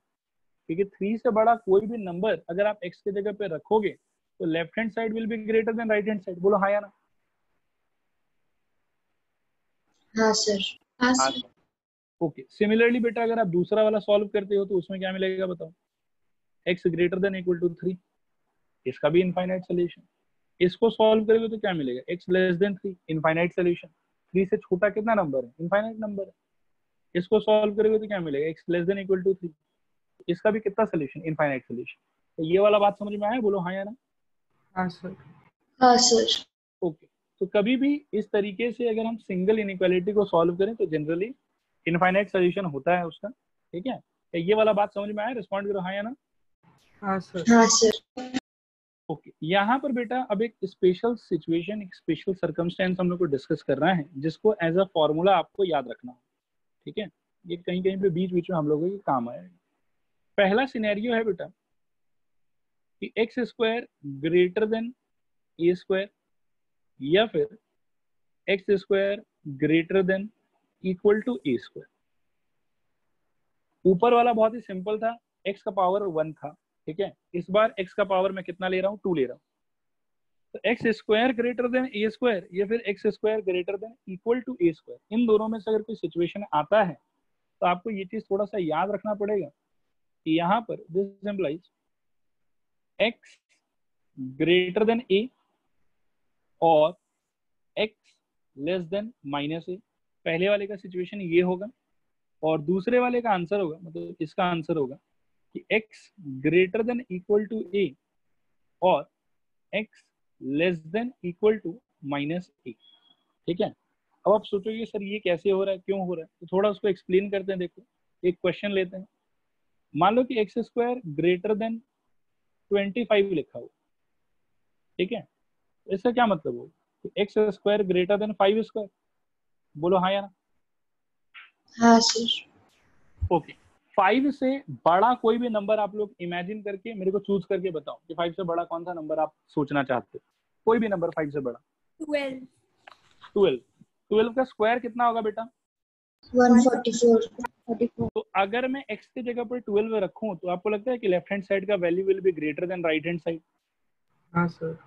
क्योंकि 3 से बड़ा कोई भी नंबर अगर आप x की जगह पे रखोगे तो left hand side will be greater than right hand side. बोलो हाँ या ना। हाँ सर। हाँ सर। ओके, सिमिलरली बेटा अगर आप दूसरा वाला सॉल्व करते हो तो उसमें क्या मिलेगा बताओ? x greater than equal to 3, इसका भी इनफाइनाइट सोल्यूशन। इसको सॉल्व करेंगे तो क्या मिलेगा, x less then 3, infinite solution. 3 से छोटा कितना नंबर है, इनफाइनाइट नंबर है। इसको सॉल्व करेंगे तो क्या मिलेगा, x less than equal to 3, इसका भी कितना सोल्यूशन, इनफाइनाइट सोल्यूशन। तो ये वाला बात समझ में आया, बोलो हाँ या ना। हाँ सर। हाँ सर। ओके, तो कभी भी इस तरीके से अगर हम सिंगल इनइक्वालिटी को सॉल्व करें तो जनरली इनफाइनाइट सोल्यूशन होता है उसका, ठीक है। तो ये वाला बात समझ में आया, रिस्पॉन्ड करो हाँ या ना। हाँ सर। हाँ सर। ओके, यहाँ पर बेटा अब एक स्पेशल सिचुएशन, एक स्पेशल सर्कमस्टेंस हम लोग को डिस्कस करना है, जिसको एज अ फॉर्मूला आपको याद रखना है, ठीक है। ये कहीं कहीं पे बीच बीच में हम लोगों के काम आएगा। पहला सिनेरियो है बेटा कि एक्स स्क्वायर ग्रेटर देन ए स्क्वायर या फिर x square greater than equal to A square. ऊपर वाला बहुत ही सिंपल था, एक्स का पावर 1 था, ठीक है। इस बार एक्स का पावर मैं कितना ले रहा हूँ, 2 ले रहा हूँ। तो एक्स स्क्वायर ग्रेटर देन ए स्क्वायर या फिर x square greater than equal to A square, इन दोनों में से अगर कोई सिचुएशन आता है तो आपको ये चीज थोड़ा सा याद रखना पड़ेगा कि यहाँ पर this implies X greater than A और x less than minus A. पहले वाले का सिचुएशन ये होगा और दूसरे वाले का आंसर होगा, मतलब इसका आंसर होगा कि x greater than equal to a और x less than equal to minus a, ठीक है। अब आप सोचोगे सर ये कैसे हो रहा है, क्यों हो रहा है, तो थोड़ा उसको एक्सप्लेन करते हैं। देखो एक क्वेश्चन लेते हैं, मान लो कि एक्स स्क्वायर ग्रेटर देन 25 लिखा हो, ठीक है। इसका क्या मतलब हो कि x square greater then 5 square, बोलो हाँ या ना। हाँ सर। ओके, 5 से बड़ा कोई भी नंबर आप लोग इमेजिन करके मेरे को चूज करके बताओ कि 5 से बड़ा कौन सा नंबर आप सोचना चाहते हो, कोई भी नंबर 5 से बड़ा। 12 का स्क्वायर कितना होगा बेटा, 144। तो अगर मैं x की जगह पर 12 रखूं तो आपको लगता है कि लेफ्ट हैंड साइड का value will be greater than right hand side. हाँ सर।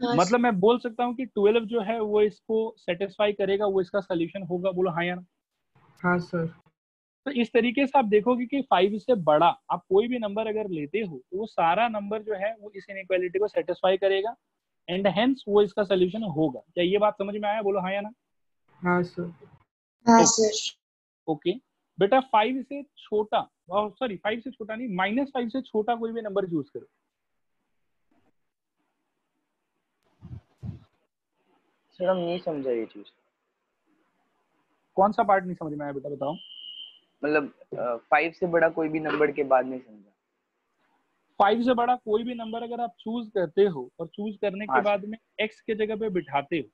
हाँ मतलब मैं बोल सकता हूं कि 12 जो है वो इसको सेटिस्फाई करेगा, वो इसका सोल्यूशन होगा, बोलो हाँ या ना। हाँ सर। तो इस तरीके से आप देखोगे कि 5 से बड़ा आप कोई भी नंबर अगर लेते हो तो वो सारा नंबर जो है वो इस इनइक्वालिटी को सेटिस्फाई करेगा एंड हेंस वो इसका सोल्यूशन होगा। क्या ये बात समझ में आया, बोलो हाँ या ना। हाँ सर। हाँ सर। ओके बेटा, 5 से छोटा, सॉरी 5 से छोटा नहीं, -5 से छोटा कोई भी नंबर चूज करो। सर हम नहीं समझा ये चीज। कौन सा पार्ट नहीं समझ में आया बेटा, बताओ। मतलब 5 से बड़ा कोई भी नंबर के बाद नहीं समझा। 5 से बड़ा कोई भी नंबर अगर आप चूज करते हो और चूज करने के हाँ बाद में x के जगह पे बिठाते हो,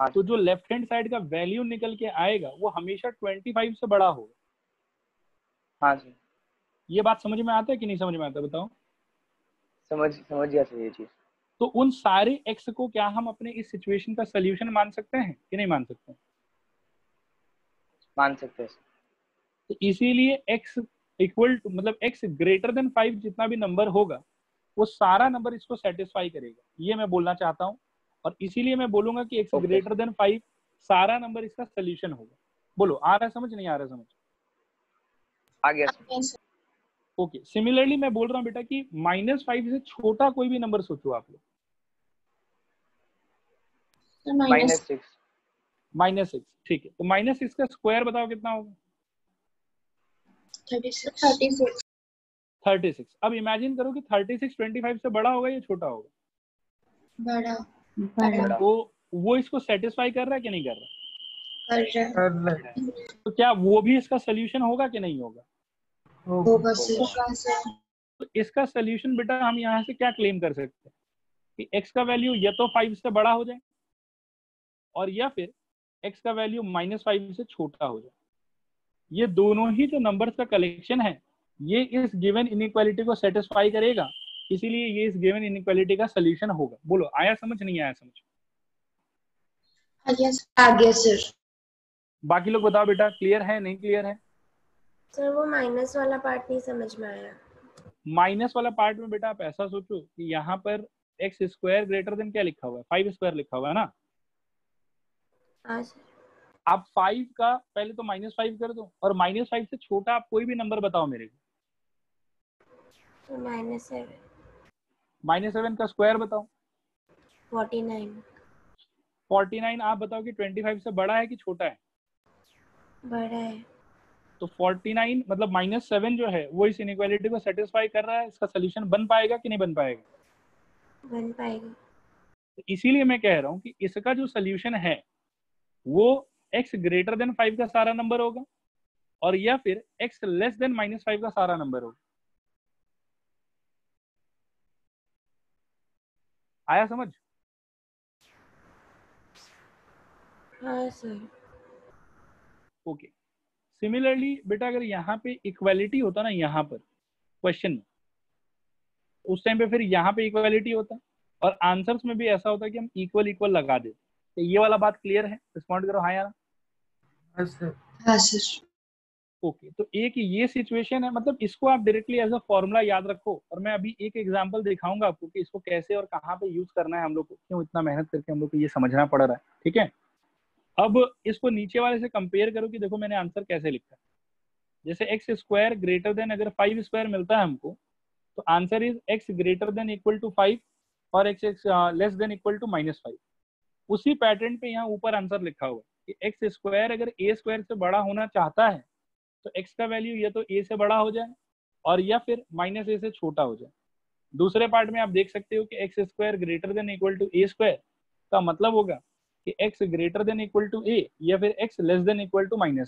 हाँ तो जो लेफ्ट हैंड साइड का वैल्यू निकल के आएगा वो हमेशा 25 से बड़ा होगा। हाँ सर, ये बात समझ में आता है कि नहीं समझ में आता, बताओ। समझ गया सर ये चीज। तो उन सारे x को क्या हम अपने इस सिचुएशन का सोल्यूशन मान सकते हैं कि नहीं मान सकते हैं? मान सकते हैं सर। तो इसीलिए x इक्वल टू, मतलब x ग्रेटर देन 5 जितना भी नंबर होगा वो सारा नंबर इसको सेटिस्फाई करेगा, ये मैं बोलना चाहता हूँ। और इसीलिए मैं बोलूंगा कि x ग्रेटर देन 5 सारा नंबर इसका सोल्यूशन होगा। बोलो आ रहा है समझ, नहीं आ रहा समझ? आ गया सर। ओके, सिमिलरली मैं बोल रहा हूँ बेटा कि -5 से छोटा कोई भी नंबर सोचो आप लोग। -6। -6, ठीक है। तो -6 का स्क्वायर बताओ कितना होगा, 36। 36। अब इमेजिन करो कि 36 25 से बड़ा होगा या छोटा होगा, बड़ा। बड़ा। तो वो इसको सेटिस्फाई कर रहा है कि नहीं कर रहा? कर रहा है। कर ले। तो क्या वो भी इसका सोल्यूशन होगा कि नहीं होगा? होगा सर। तो इसका सोल्यूशन बेटा हम यहाँ से क्या क्लेम कर सकते हैं कि x का वैल्यू या तो 5 से बड़ा हो जाए और या फिर x का वैल्यू -5 से छोटा हो जाए। ये दोनों ही जो नंबर्स का कलेक्शन है ये इस गिवन इनइक्वालिटी को सेटिस्फाई करेगा, इसीलिए ये इस गिवन इनइक्वालिटी का सोल्यूशन होगा। बोलो आया समझ, नहीं आया समझ? आ गया सर। बाकी लोग बताओ बेटा, क्लियर है नहीं क्लियर है? सर वो माइनस वाला पार्ट नहीं समझ में आया। माइनस वाला पार्ट में बेटा आप ऐसा सोचो कि यहाँ पर एक्स स्क्वायर ग्रेटर देन क्या लिखा हुआ है, 5 स्क्वायर लिखा हुआ है ना। हाँ सर। आप 5 का पहले तो -5 कर दो और -5 से छोटा आप कोई भी नंबर बताओ मेरे को। So -7, -7 का स्क्वायर बताओ। 49, 49 आप बताओ कि 25 से बड़ा है कि छोटा है? बड़ा है। तो 49 मतलब -7 जो है वो इस इनइक्वालिटी को सेटिस्फाई कर रहा है। इसका सोल्यूशन बन पाएगा कि नहीं बन पाएगा? बन पाएगा। तो इसीलिए मैं कह रहा हूँ कि इसका जो सोल्यूशन है वो x ग्रेटर देन 5 का सारा नंबर होगा और या फिर x लेस देन -5 का सारा नंबर होगा। आया समझ? हाँ सर। ओके। सिमिलरली बेटा अगर यहाँ पे इक्वालिटी होता ना, यहाँ पर क्वेश्चन में, उस टाइम पे फिर यहाँ पे इक्वालिटी होता और आंसर्स में भी ऐसा होता कि हम इक्वल इक्वल लगा देते। तो ये वाला बात क्लियर है? रिस्पॉन्ड करो हाँ या ना। हाँ सर। हाँ सर। ओके तो एक ये सिचुएशन है, मतलब इसको आप डायरेक्टली एज अ फॉर्मूला याद रखो और मैं अभी एक एग्जांपल दिखाऊंगा आपको कि इसको कैसे और कहाँ पे यूज करना है हम लोग को, क्यों इतना मेहनत करके हम लोग को ये समझना पड़ रहा है। ठीक है, अब इसको नीचे वाले से कंपेयर करो कि देखो मैंने आंसर कैसे लिखा है। जैसे एक्स स्क्वायर ग्रेटर देन अगर 5 स्क्वायर मिलता है हमको तो answer is x greater than equal to 5 और x less than equal to -5। उसी पैटर्न पे यहाँ ऊपर आंसर लिखा हुआ है कि एक्स स्क्वायर अगर ए स्क्वायर से बड़ा होना चाहता है तो x का वैल्यू या तो a से बड़ा हो जाए और या फिर -a से छोटा हो जाए। दूसरे पार्ट में आप देख सकते हो कि x square greater than equal to a square का मतलब होगा कि x greater than equal to a या फिर x less than equal to -a।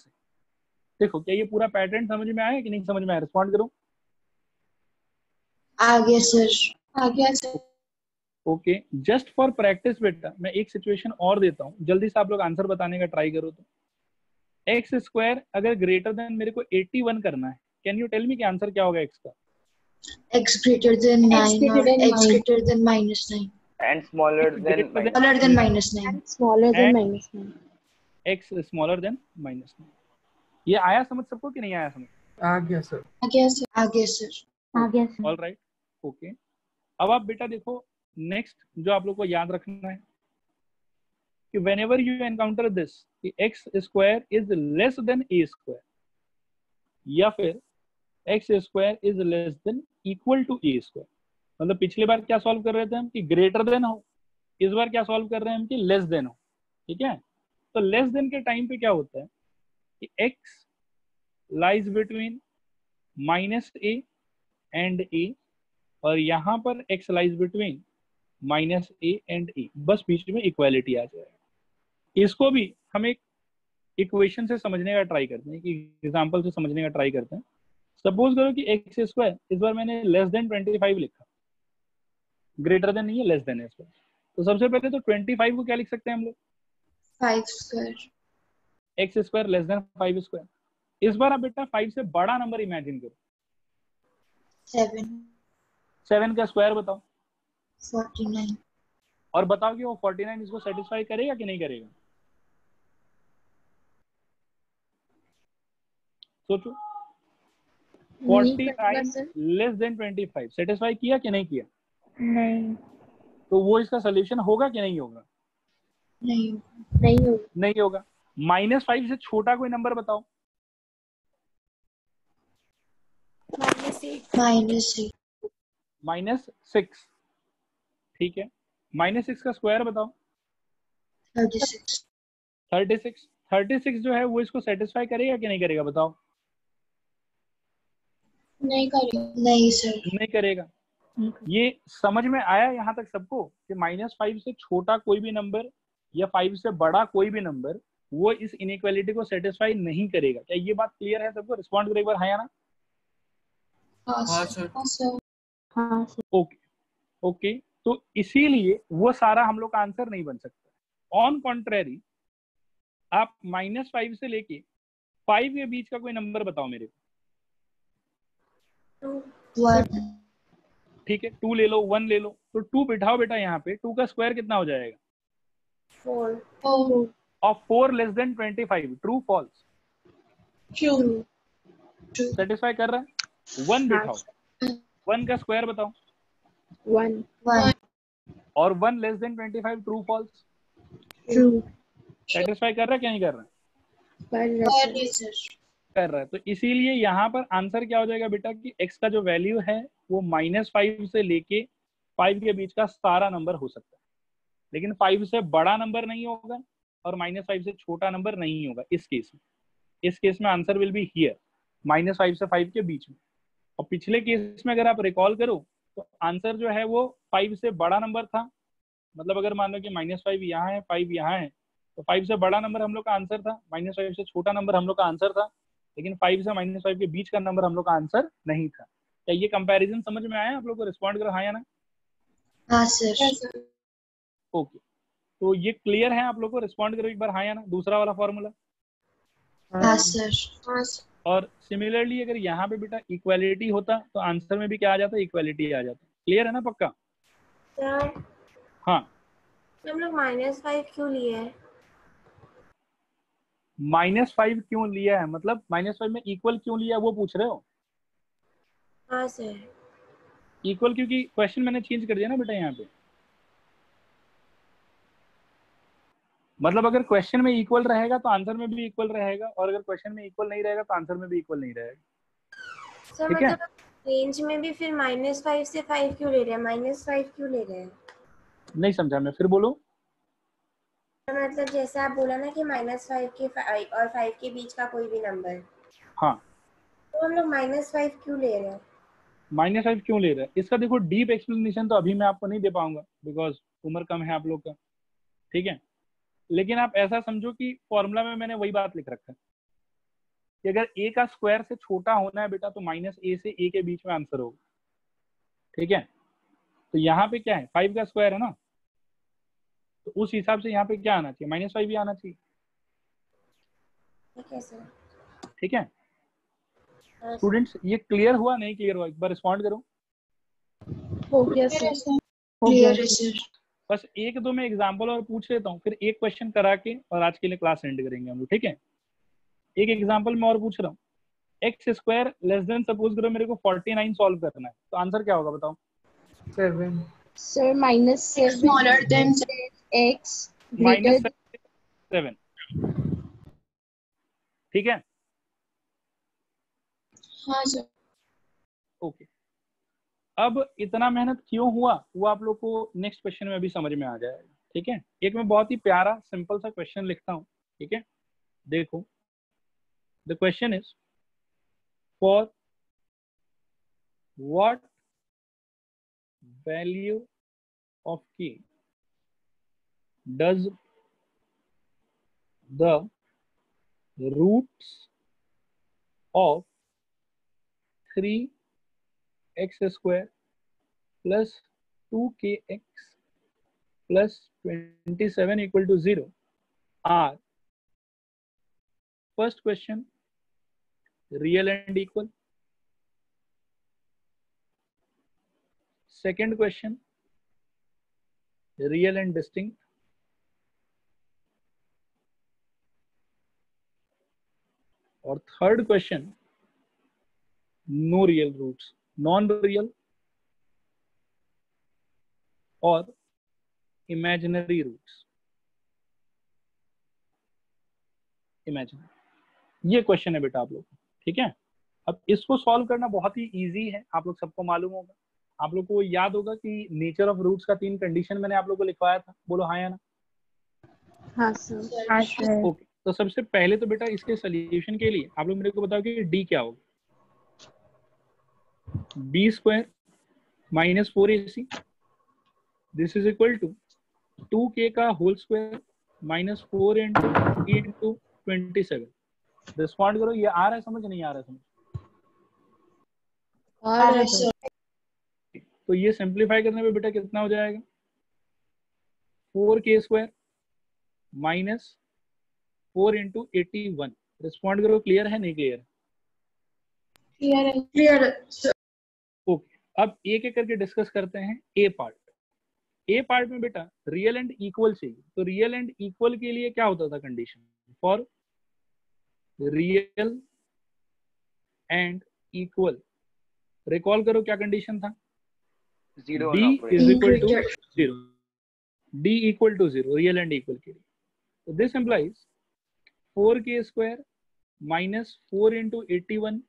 देखो क्या ये पूरा पैटर्न समझ में आया कि नहीं समझ में आया? रिस्पॉन्ड करो। आ गया सर। आ गया sir. Okay, just for practice बेटा मैं एक सिचुएशन और देता हूँ, जल्दी से आप लोग आंसर बताने का ट्राई करो। तो एक्स स्क्वायर अगर ग्रेटर देन मेरे को 81 करना है, कैन यू टेल मी कि आंसर क्या होगा एक्स का? X greater than 9 or X greater than -9. and smaller than Smaller than -9. And smaller than -9. X smaller than -9। ये आया समझ सबको कि नहीं आया समझ? आ गया सर। आ गया सर। आ गया सर। आ गया सर। All right okay. अब आप बेटा देखो नेक्स्ट जो आप लोग को याद रखना है कि whenever you encounter this कि x square is less than a square या फिर x square is less than equal to a square, मतलब पिछली बार क्या सॉल्व कर रहे थे हम कि ग्रेटर देन हो, इस बार क्या सॉल्व कर रहे हैं हम कि लेस देन हो। ठीक है, तो लेस देन के टाइम पे क्या होता है कि x lies between -a and a और यहाँ पर x lies between -a and a, बस बीच में इक्वालिटी आ जाएगा। इसको भी हम एक इक्वेशन से समझने का ट्राई करते हैं, कि एग्जांपल से समझने का ट्राई करते हैं। सपोज करो कि एक्स स्क्वायर, इस बार मैंने लेस देन 25 लिखा, ग्रेटर देन नहीं है, लेस देन है इस बार। तो सबसे पहले तो 25 को क्या लिख सकते हैं हम लोग? 5 square. X square less than 5 square. इस बार आप बेटा 5 से बड़ा नंबर इमेजिन करो। 7 7 का स्क्वायर बताओ 49। और बताओ कि वो 49 इसको सेटिस्फाई करेगा कि नहीं करेगा? सोचो। 49 लेस देन 25 सेटिस्फाई किया कि नहीं किया? नहीं। तो वो इसका सोल्यूशन होगा कि नहीं होगा? नहीं। नहीं होगा। नहीं होगा। -5 से छोटा कोई नंबर बताओ। -6। -6। ठीक है, -6 का स्क्वायर बताओ। 36। 36 जो है वो इसको सेटिस्फाई करेगा कि नहीं करेगा बताओ? नहीं करेगा। नहीं सर। नहीं करेगा। ये समझ में आया यहाँ तक सबको कि -5 से छोटा कोई भी नंबर या 5 से बड़ा कोई भी नंबर वो इस इनइक्वालिटी को सेटिस्फाई नहीं करेगा। क्या ये बात क्लियर है सबको? रिस्पॉन्ड करो एक बार हाँ या ना। हाँ हाँ सर। सर। हाँ सर। हाँ सर। ओके ओके, तो इसीलिए वो सारा हम लोग का आंसर नहीं बन सकता। ऑन कॉन्ट्रेरी आप -5 से लेके 5 के बीच का कोई नंबर बताओ मेरे को। 1। ठीक है, 2 ले लो, 1 ले लो, तो 2 बिठाओ बेटा यहाँ पे। 2 का स्क्वायर कितना हो जाएगा? 4, 4। और 4 less than 25, true false? True. Satisfy कर रहा है? 1 बिठाओ, 1 का स्क्वायर बताओ। 1 और 1 less than 25, true false? True. Satisfy कर रहा है क्या नहीं कर रहा है? सर। कर रहा है। तो इसीलिए यहाँ पर आंसर क्या हो जाएगा बेटा कि x का जो वैल्यू है वो -5 से लेके 5 के बीच का सारा नंबर हो सकता है, लेकिन 5 से बड़ा नंबर नहीं होगा और -5 से छोटा नंबर नहीं होगा इस केस में। इस केस में आंसर विल बी हियर, -5 से 5 के बीच में। और पिछले केस में अगर आप रिकॉल करो तो आंसर जो है वो 5 से बड़ा नंबर था, मतलब अगर मान लो कि -5 यहाँ है, 5 यहाँ है, तो 5 से बड़ा नंबर हम लोग का आंसर था, -5 से छोटा नंबर हम लोग का आंसर था, लेकिन 5 से -5 के बीच का नंबर हम लोग का आंसर नहीं था। क्या ये कंपैरिजन समझ में आया आप लोग को? रिस्पॉन्ड करो हाँ या ना। हाँ सर। ओके, तो ये क्लियर है आप लोग को? रिस्पॉन्ड करो एक बार हाँ या ना, दूसरा वाला फॉर्मूला। हाँ सर। और सिमिलरली अगर यहाँ पे बेटा इक्वालिटी होता तो आंसर में भी क्या आ जाता? इक्वालिटी आ जाता। क्लियर है ना पक्का? सर हाँ, हम लोग -5 क्यों लिए है? -5 क्यों लिया है मतलब -5 में इक्वल क्यों लिया है वो पूछ रहे हो? हाँ सर। इक्वल क्योंकि क्वेश्चन मैंने चेंज कर दिया ना बेटा यहाँ पे। मतलब अगर क्वेश्चन में इक्वल रहेगा तो आंसर में भी इक्वल रहेगा, और अगर क्वेश्चन में इक्वल नहीं रहेगा तो आंसर में भी इक्वल नहीं रहेगा। सर ठीक है? मतलब रेंज में भी फिर -5 से 5 क्यों ले रहे हैं? -5 क्यों ले रहे हैं? नहीं समझा मैं, फिर बोलो। मतलब जैसे आप बोला ना कि -5 के 5 और 5 के बीच का कोई भी नंबर, हाँ, तो हम लोग -5 क्यों ले रहे हैं? -5 क्यों ले रहे हैं इसका देखो डीप एक्सप्लेनेशन तो अभी मैं आपको नहीं दे पाऊंगा बिकॉज उम्र कम है आप लोग का। ठीक है, लेकिन आप ऐसा समझो कि फॉर्मूला में मैंने वही बात लिख रखा है कि अगर a का स्क्वायर से छोटा होना है बेटा तो -a से a के बीच में आंसर होगा। ठीक है, तो यहाँ पे क्या है 5 का स्क्वायर है ना, तो उस हिसाब से यहाँ पे क्या आना चाहिए? -5 भी आना चाहिए। ठीक है सर। ठीक है हाँ सर। स्टूडेंट्स, ये क्लियर हुआ नहीं क्लियर हुआ? एक बार रिस्पॉन्ड करो। हो गया सर। क्लियर है सर। बस एक दो मैं एग्जांपल और पूछ लेता हूँ, फिर एक क्वेश्चन करा के और आज के लिए क्लास एंड करेंगे हम लोग। ठीक है, एक एग्जांपल मैं और पूछ रहा हूँ। X square less than, suppose करो मेरे को 49 सॉल्व करना है, तो आंसर क्या होगा बताओ? 7. Sir -7 Smaller than x greater -7। ठीक है, हाँ सर। ओके। अब इतना मेहनत क्यों हुआ वो आप लोग को नेक्स्ट क्वेश्चन में भी समझ में आ जाएगा। ठीक है, एक मैं बहुत ही प्यारा सिंपल सा क्वेश्चन लिखता हूँ। ठीक है, देखो the question is for what value of k does the roots of 3x square plus 2kx plus 27 equal to 0 are, first question, real and equal, second question, real and distinct, और third question, no real roots, non real और imaginary roots। Imaginary, ये question है बेटा आप लोग। ठीक है, अब इसको सॉल्व करना बहुत ही इजी है, आप लोग सबको मालूम होगा। आप लोग को याद होगा कि नेचर ऑफ रूट्स का 3 कंडीशन मैंने आप लोग को लिखवाया था, बोलो हाँ या ना। हाँ सर। ओके, तो सबसे पहले तो बेटा इसके सोल्यूशन के लिए आप लोग मेरे को बताओ कि डी क्या होगा? B square minus 4ac this is equal to 2k का whole square minus 4 into 27। Respond करो, ये आ रहा है समझ, नहीं आ रहा है समझ? हाँ सर। तो ये सिंप्लीफाई करने पे बेटा कितना हो जाएगा? 4k स्क्वायर माइनस 4 इंटू 81। रिस्पॉन्ड करो, क्लियर है नहीं क्लियर? क्लियर है सर। ओके, अब एक एक करके डिस्कस करते हैं ए पार्ट। ए पार्ट में बेटा रियल एंड इक्वल चाहिए, तो रियल एंड इक्वल के लिए क्या होता था condition? For real and equal, recall करो क्या कंडीशन था? Zero D is equal to 0, D equal to 0 real and equal के लिए। तो दिस एम्प्लाइज 4k स्क्वायर minus 4 into 81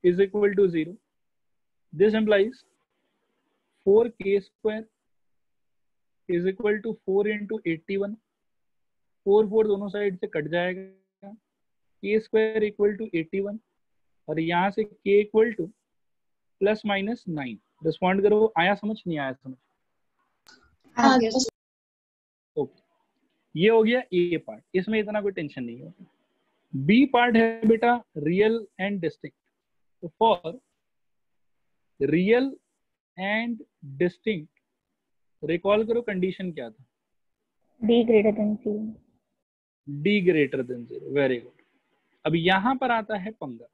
is equal to 0। This implies 4k स्क्वायर इज इक्वल टू 4 इंटू 81, 4 दोनों side से कट जाएगा, k स्क्वायर इक्वल टू 81 और यहाँ से k equal two plus minus 9। Respond करो, आया समझ नहीं आया समझ? आ गया सर। ओके, ये हो गया ए पार्ट, इसमें इतना कोई टेंशन नहीं होता। बी पार्ट है बेटा रियल एंड डिस्टिंक्ट। तो for real and distinct recall करो कंडीशन क्या था? D greater than 0। D greater than 0, very good. अब यहां पर आता है पंगा,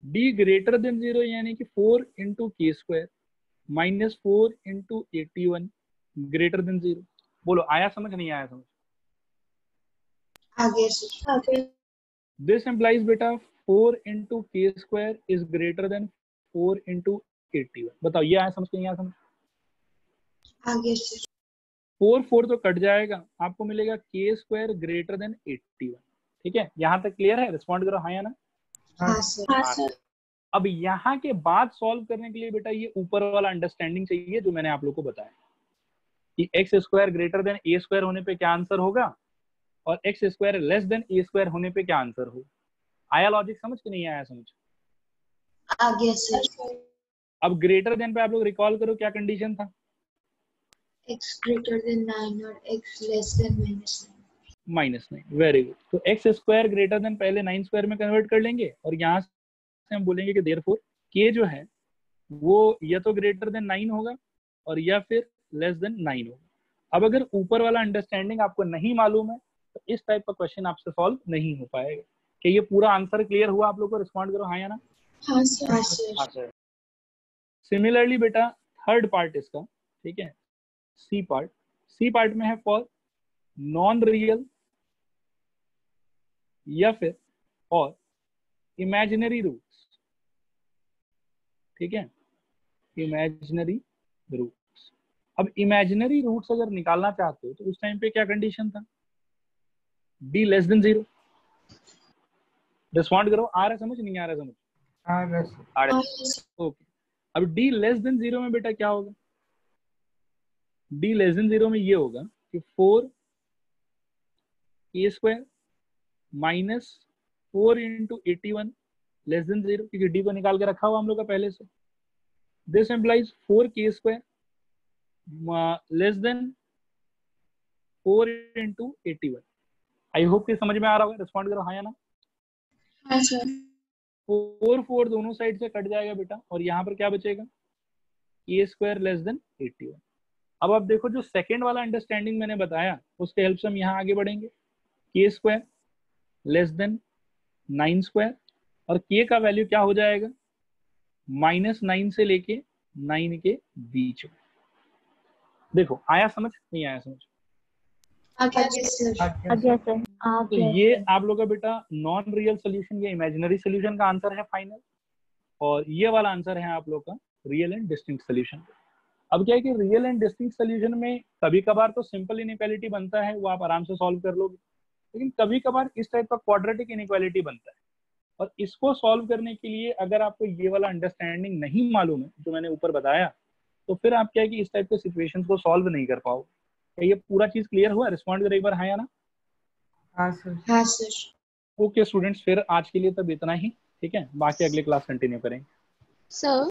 डी ग्रेटर देन 0 यानी कि 4 इंटू के square minus 4 into 81 greater than 0। बोलो आया समझ नहीं आया समझ? आ गया सर। आ गया। दिस एम्प्लाइज बेटा 4 इंटू के square is greater than 4 into 81। बताओ ये आया समझ नहीं आया समझ? आ गया सर। 4 तो कट जाएगा, आपको मिलेगा के स्क्वायर ग्रेटर देन 81। ठीक है, यहाँ तक क्लियर है? रिस्पॉन्ड करो हाँ या ना। हाँ सर। हाँ सर। अब यहाँ के बाद सॉल्व करने के लिए बेटा ये ऊपर वाला अंडरस्टैंडिंग चाहिए जो मैंने आप लोग को बताया कि एक्स स्क्वायर ग्रेटर देन ए स्क्वायर होने पे क्या आंसर होगा और एक्स स्क्वायर लेस देन ए स्क्वायर होने पे क्या आंसर होगा। आया लॉजिक समझ कि नहीं आया समझ? आ गया सर। अब ग्रेटर देन पे आप लोग रिकॉल करो क्या कंडीशन था? x greater than 9 और x less than -9। -9, very good. तो एक्स स्क्वायर ग्रेटर देन पहले 9 स्क्वायर में कन्वर्ट कर लेंगे और यहाँ से हम बोलेंगे कि देयरफॉर के जो है वो या तो ग्रेटर देन 9 होगा और या फिर लेस देन 9 होगा। अब अगर ऊपर वाला अंडरस्टैंडिंग आपको नहीं मालूम है तो इस टाइप का क्वेश्चन आपसे सॉल्व नहीं हो पाएगा। कि ये पूरा आंसर क्लियर हुआ आप लोग को? रिस्पॉन्ड करो हाँ या ना। हाँ सर। हाँ सर। सिमिलरली बेटा थर्ड पार्ट इसका, ठीक है, सी पार्ट। सी पार्ट में है फॉर नॉन रियल या फिर और इमेजिनरी रूट्स। ठीक है, इमेजिनरी रूट्स। अब इमेजिनरी रूट्स अगर निकालना चाहते हो तो उस टाइम पे क्या कंडीशन था? D less than 0। रिस्पॉन्ड करो, आ रहा समझ नहीं आ रहा समझ? आ गया सर। आ रहा। ओके, अब डी लेस देन 0 में बेटा क्या होगा? डी लेस देन 0 में ये होगा कि 4 A square minus 4 into 81 less than 0, क्योंकि डी को निकाल के रखा हुआ हम लोग का पहले से। दिस एम्प्लाइज 4 के square less than 4 into 81। I hope कि समझ में आ रहा होगा। रिस्पॉन्ड करो हाँ या ना। हाँ सर। 4 दोनों साइड से कट जाएगा बेटा और यहाँ पर क्या बचेगा? ए स्क्वायर लेस देन 81। अब आप देखो जो सेकेंड वाला अंडरस्टैंडिंग मैंने बताया उसके हेल्प से हम यहाँ आगे बढ़ेंगे। के स्क्वायर लेस देन 9 स्क्वायर और के का वैल्यू क्या हो जाएगा? -9 से लेके 9 के बीच में। देखो आया समझ नहीं आया समझ? आ गया सर। आ गया सर। आ तो गया ये सर। आप लोग का बेटा नॉन रियल सोल्यूशन या इमेजिनरी सोल्यूशन का आंसर है फाइनल, और ये वाला आंसर है आप लोग का रियल एंड डिस्टिंक्ट सोल्यूशन। अब क्या है कि रियल एंड डिस्टिंक्ट सोल्यूशन में कभी कभार तो सिंपल इनइक्वालिटी बनता है, वो आप आराम से सॉल्व कर लोगे, लेकिन कभी कभार इस टाइप का क्वाड्रेटिक इनइक्वालिटी बनता है। और इसको सॉल्व करने के लिए अगर आपको ये वाला अंडरस्टैंडिंग नहीं मालूम है जो मैंने ऊपर बताया, तो फिर आप क्या है कि इस टाइप के सिचुएशंस को सॉल्व नहीं कर पाओगे। क्या ये पूरा चीज क्लियर हुआ? रिस्पॉन्ड करो एक बार हाँ या ना। हाँ सर। हाँ सर। ओके स्टूडेंट्स, फिर आज के लिए तब इतना ही, ठीक है, बाकी अगले क्लास कंटिन्यू करेंगे। सर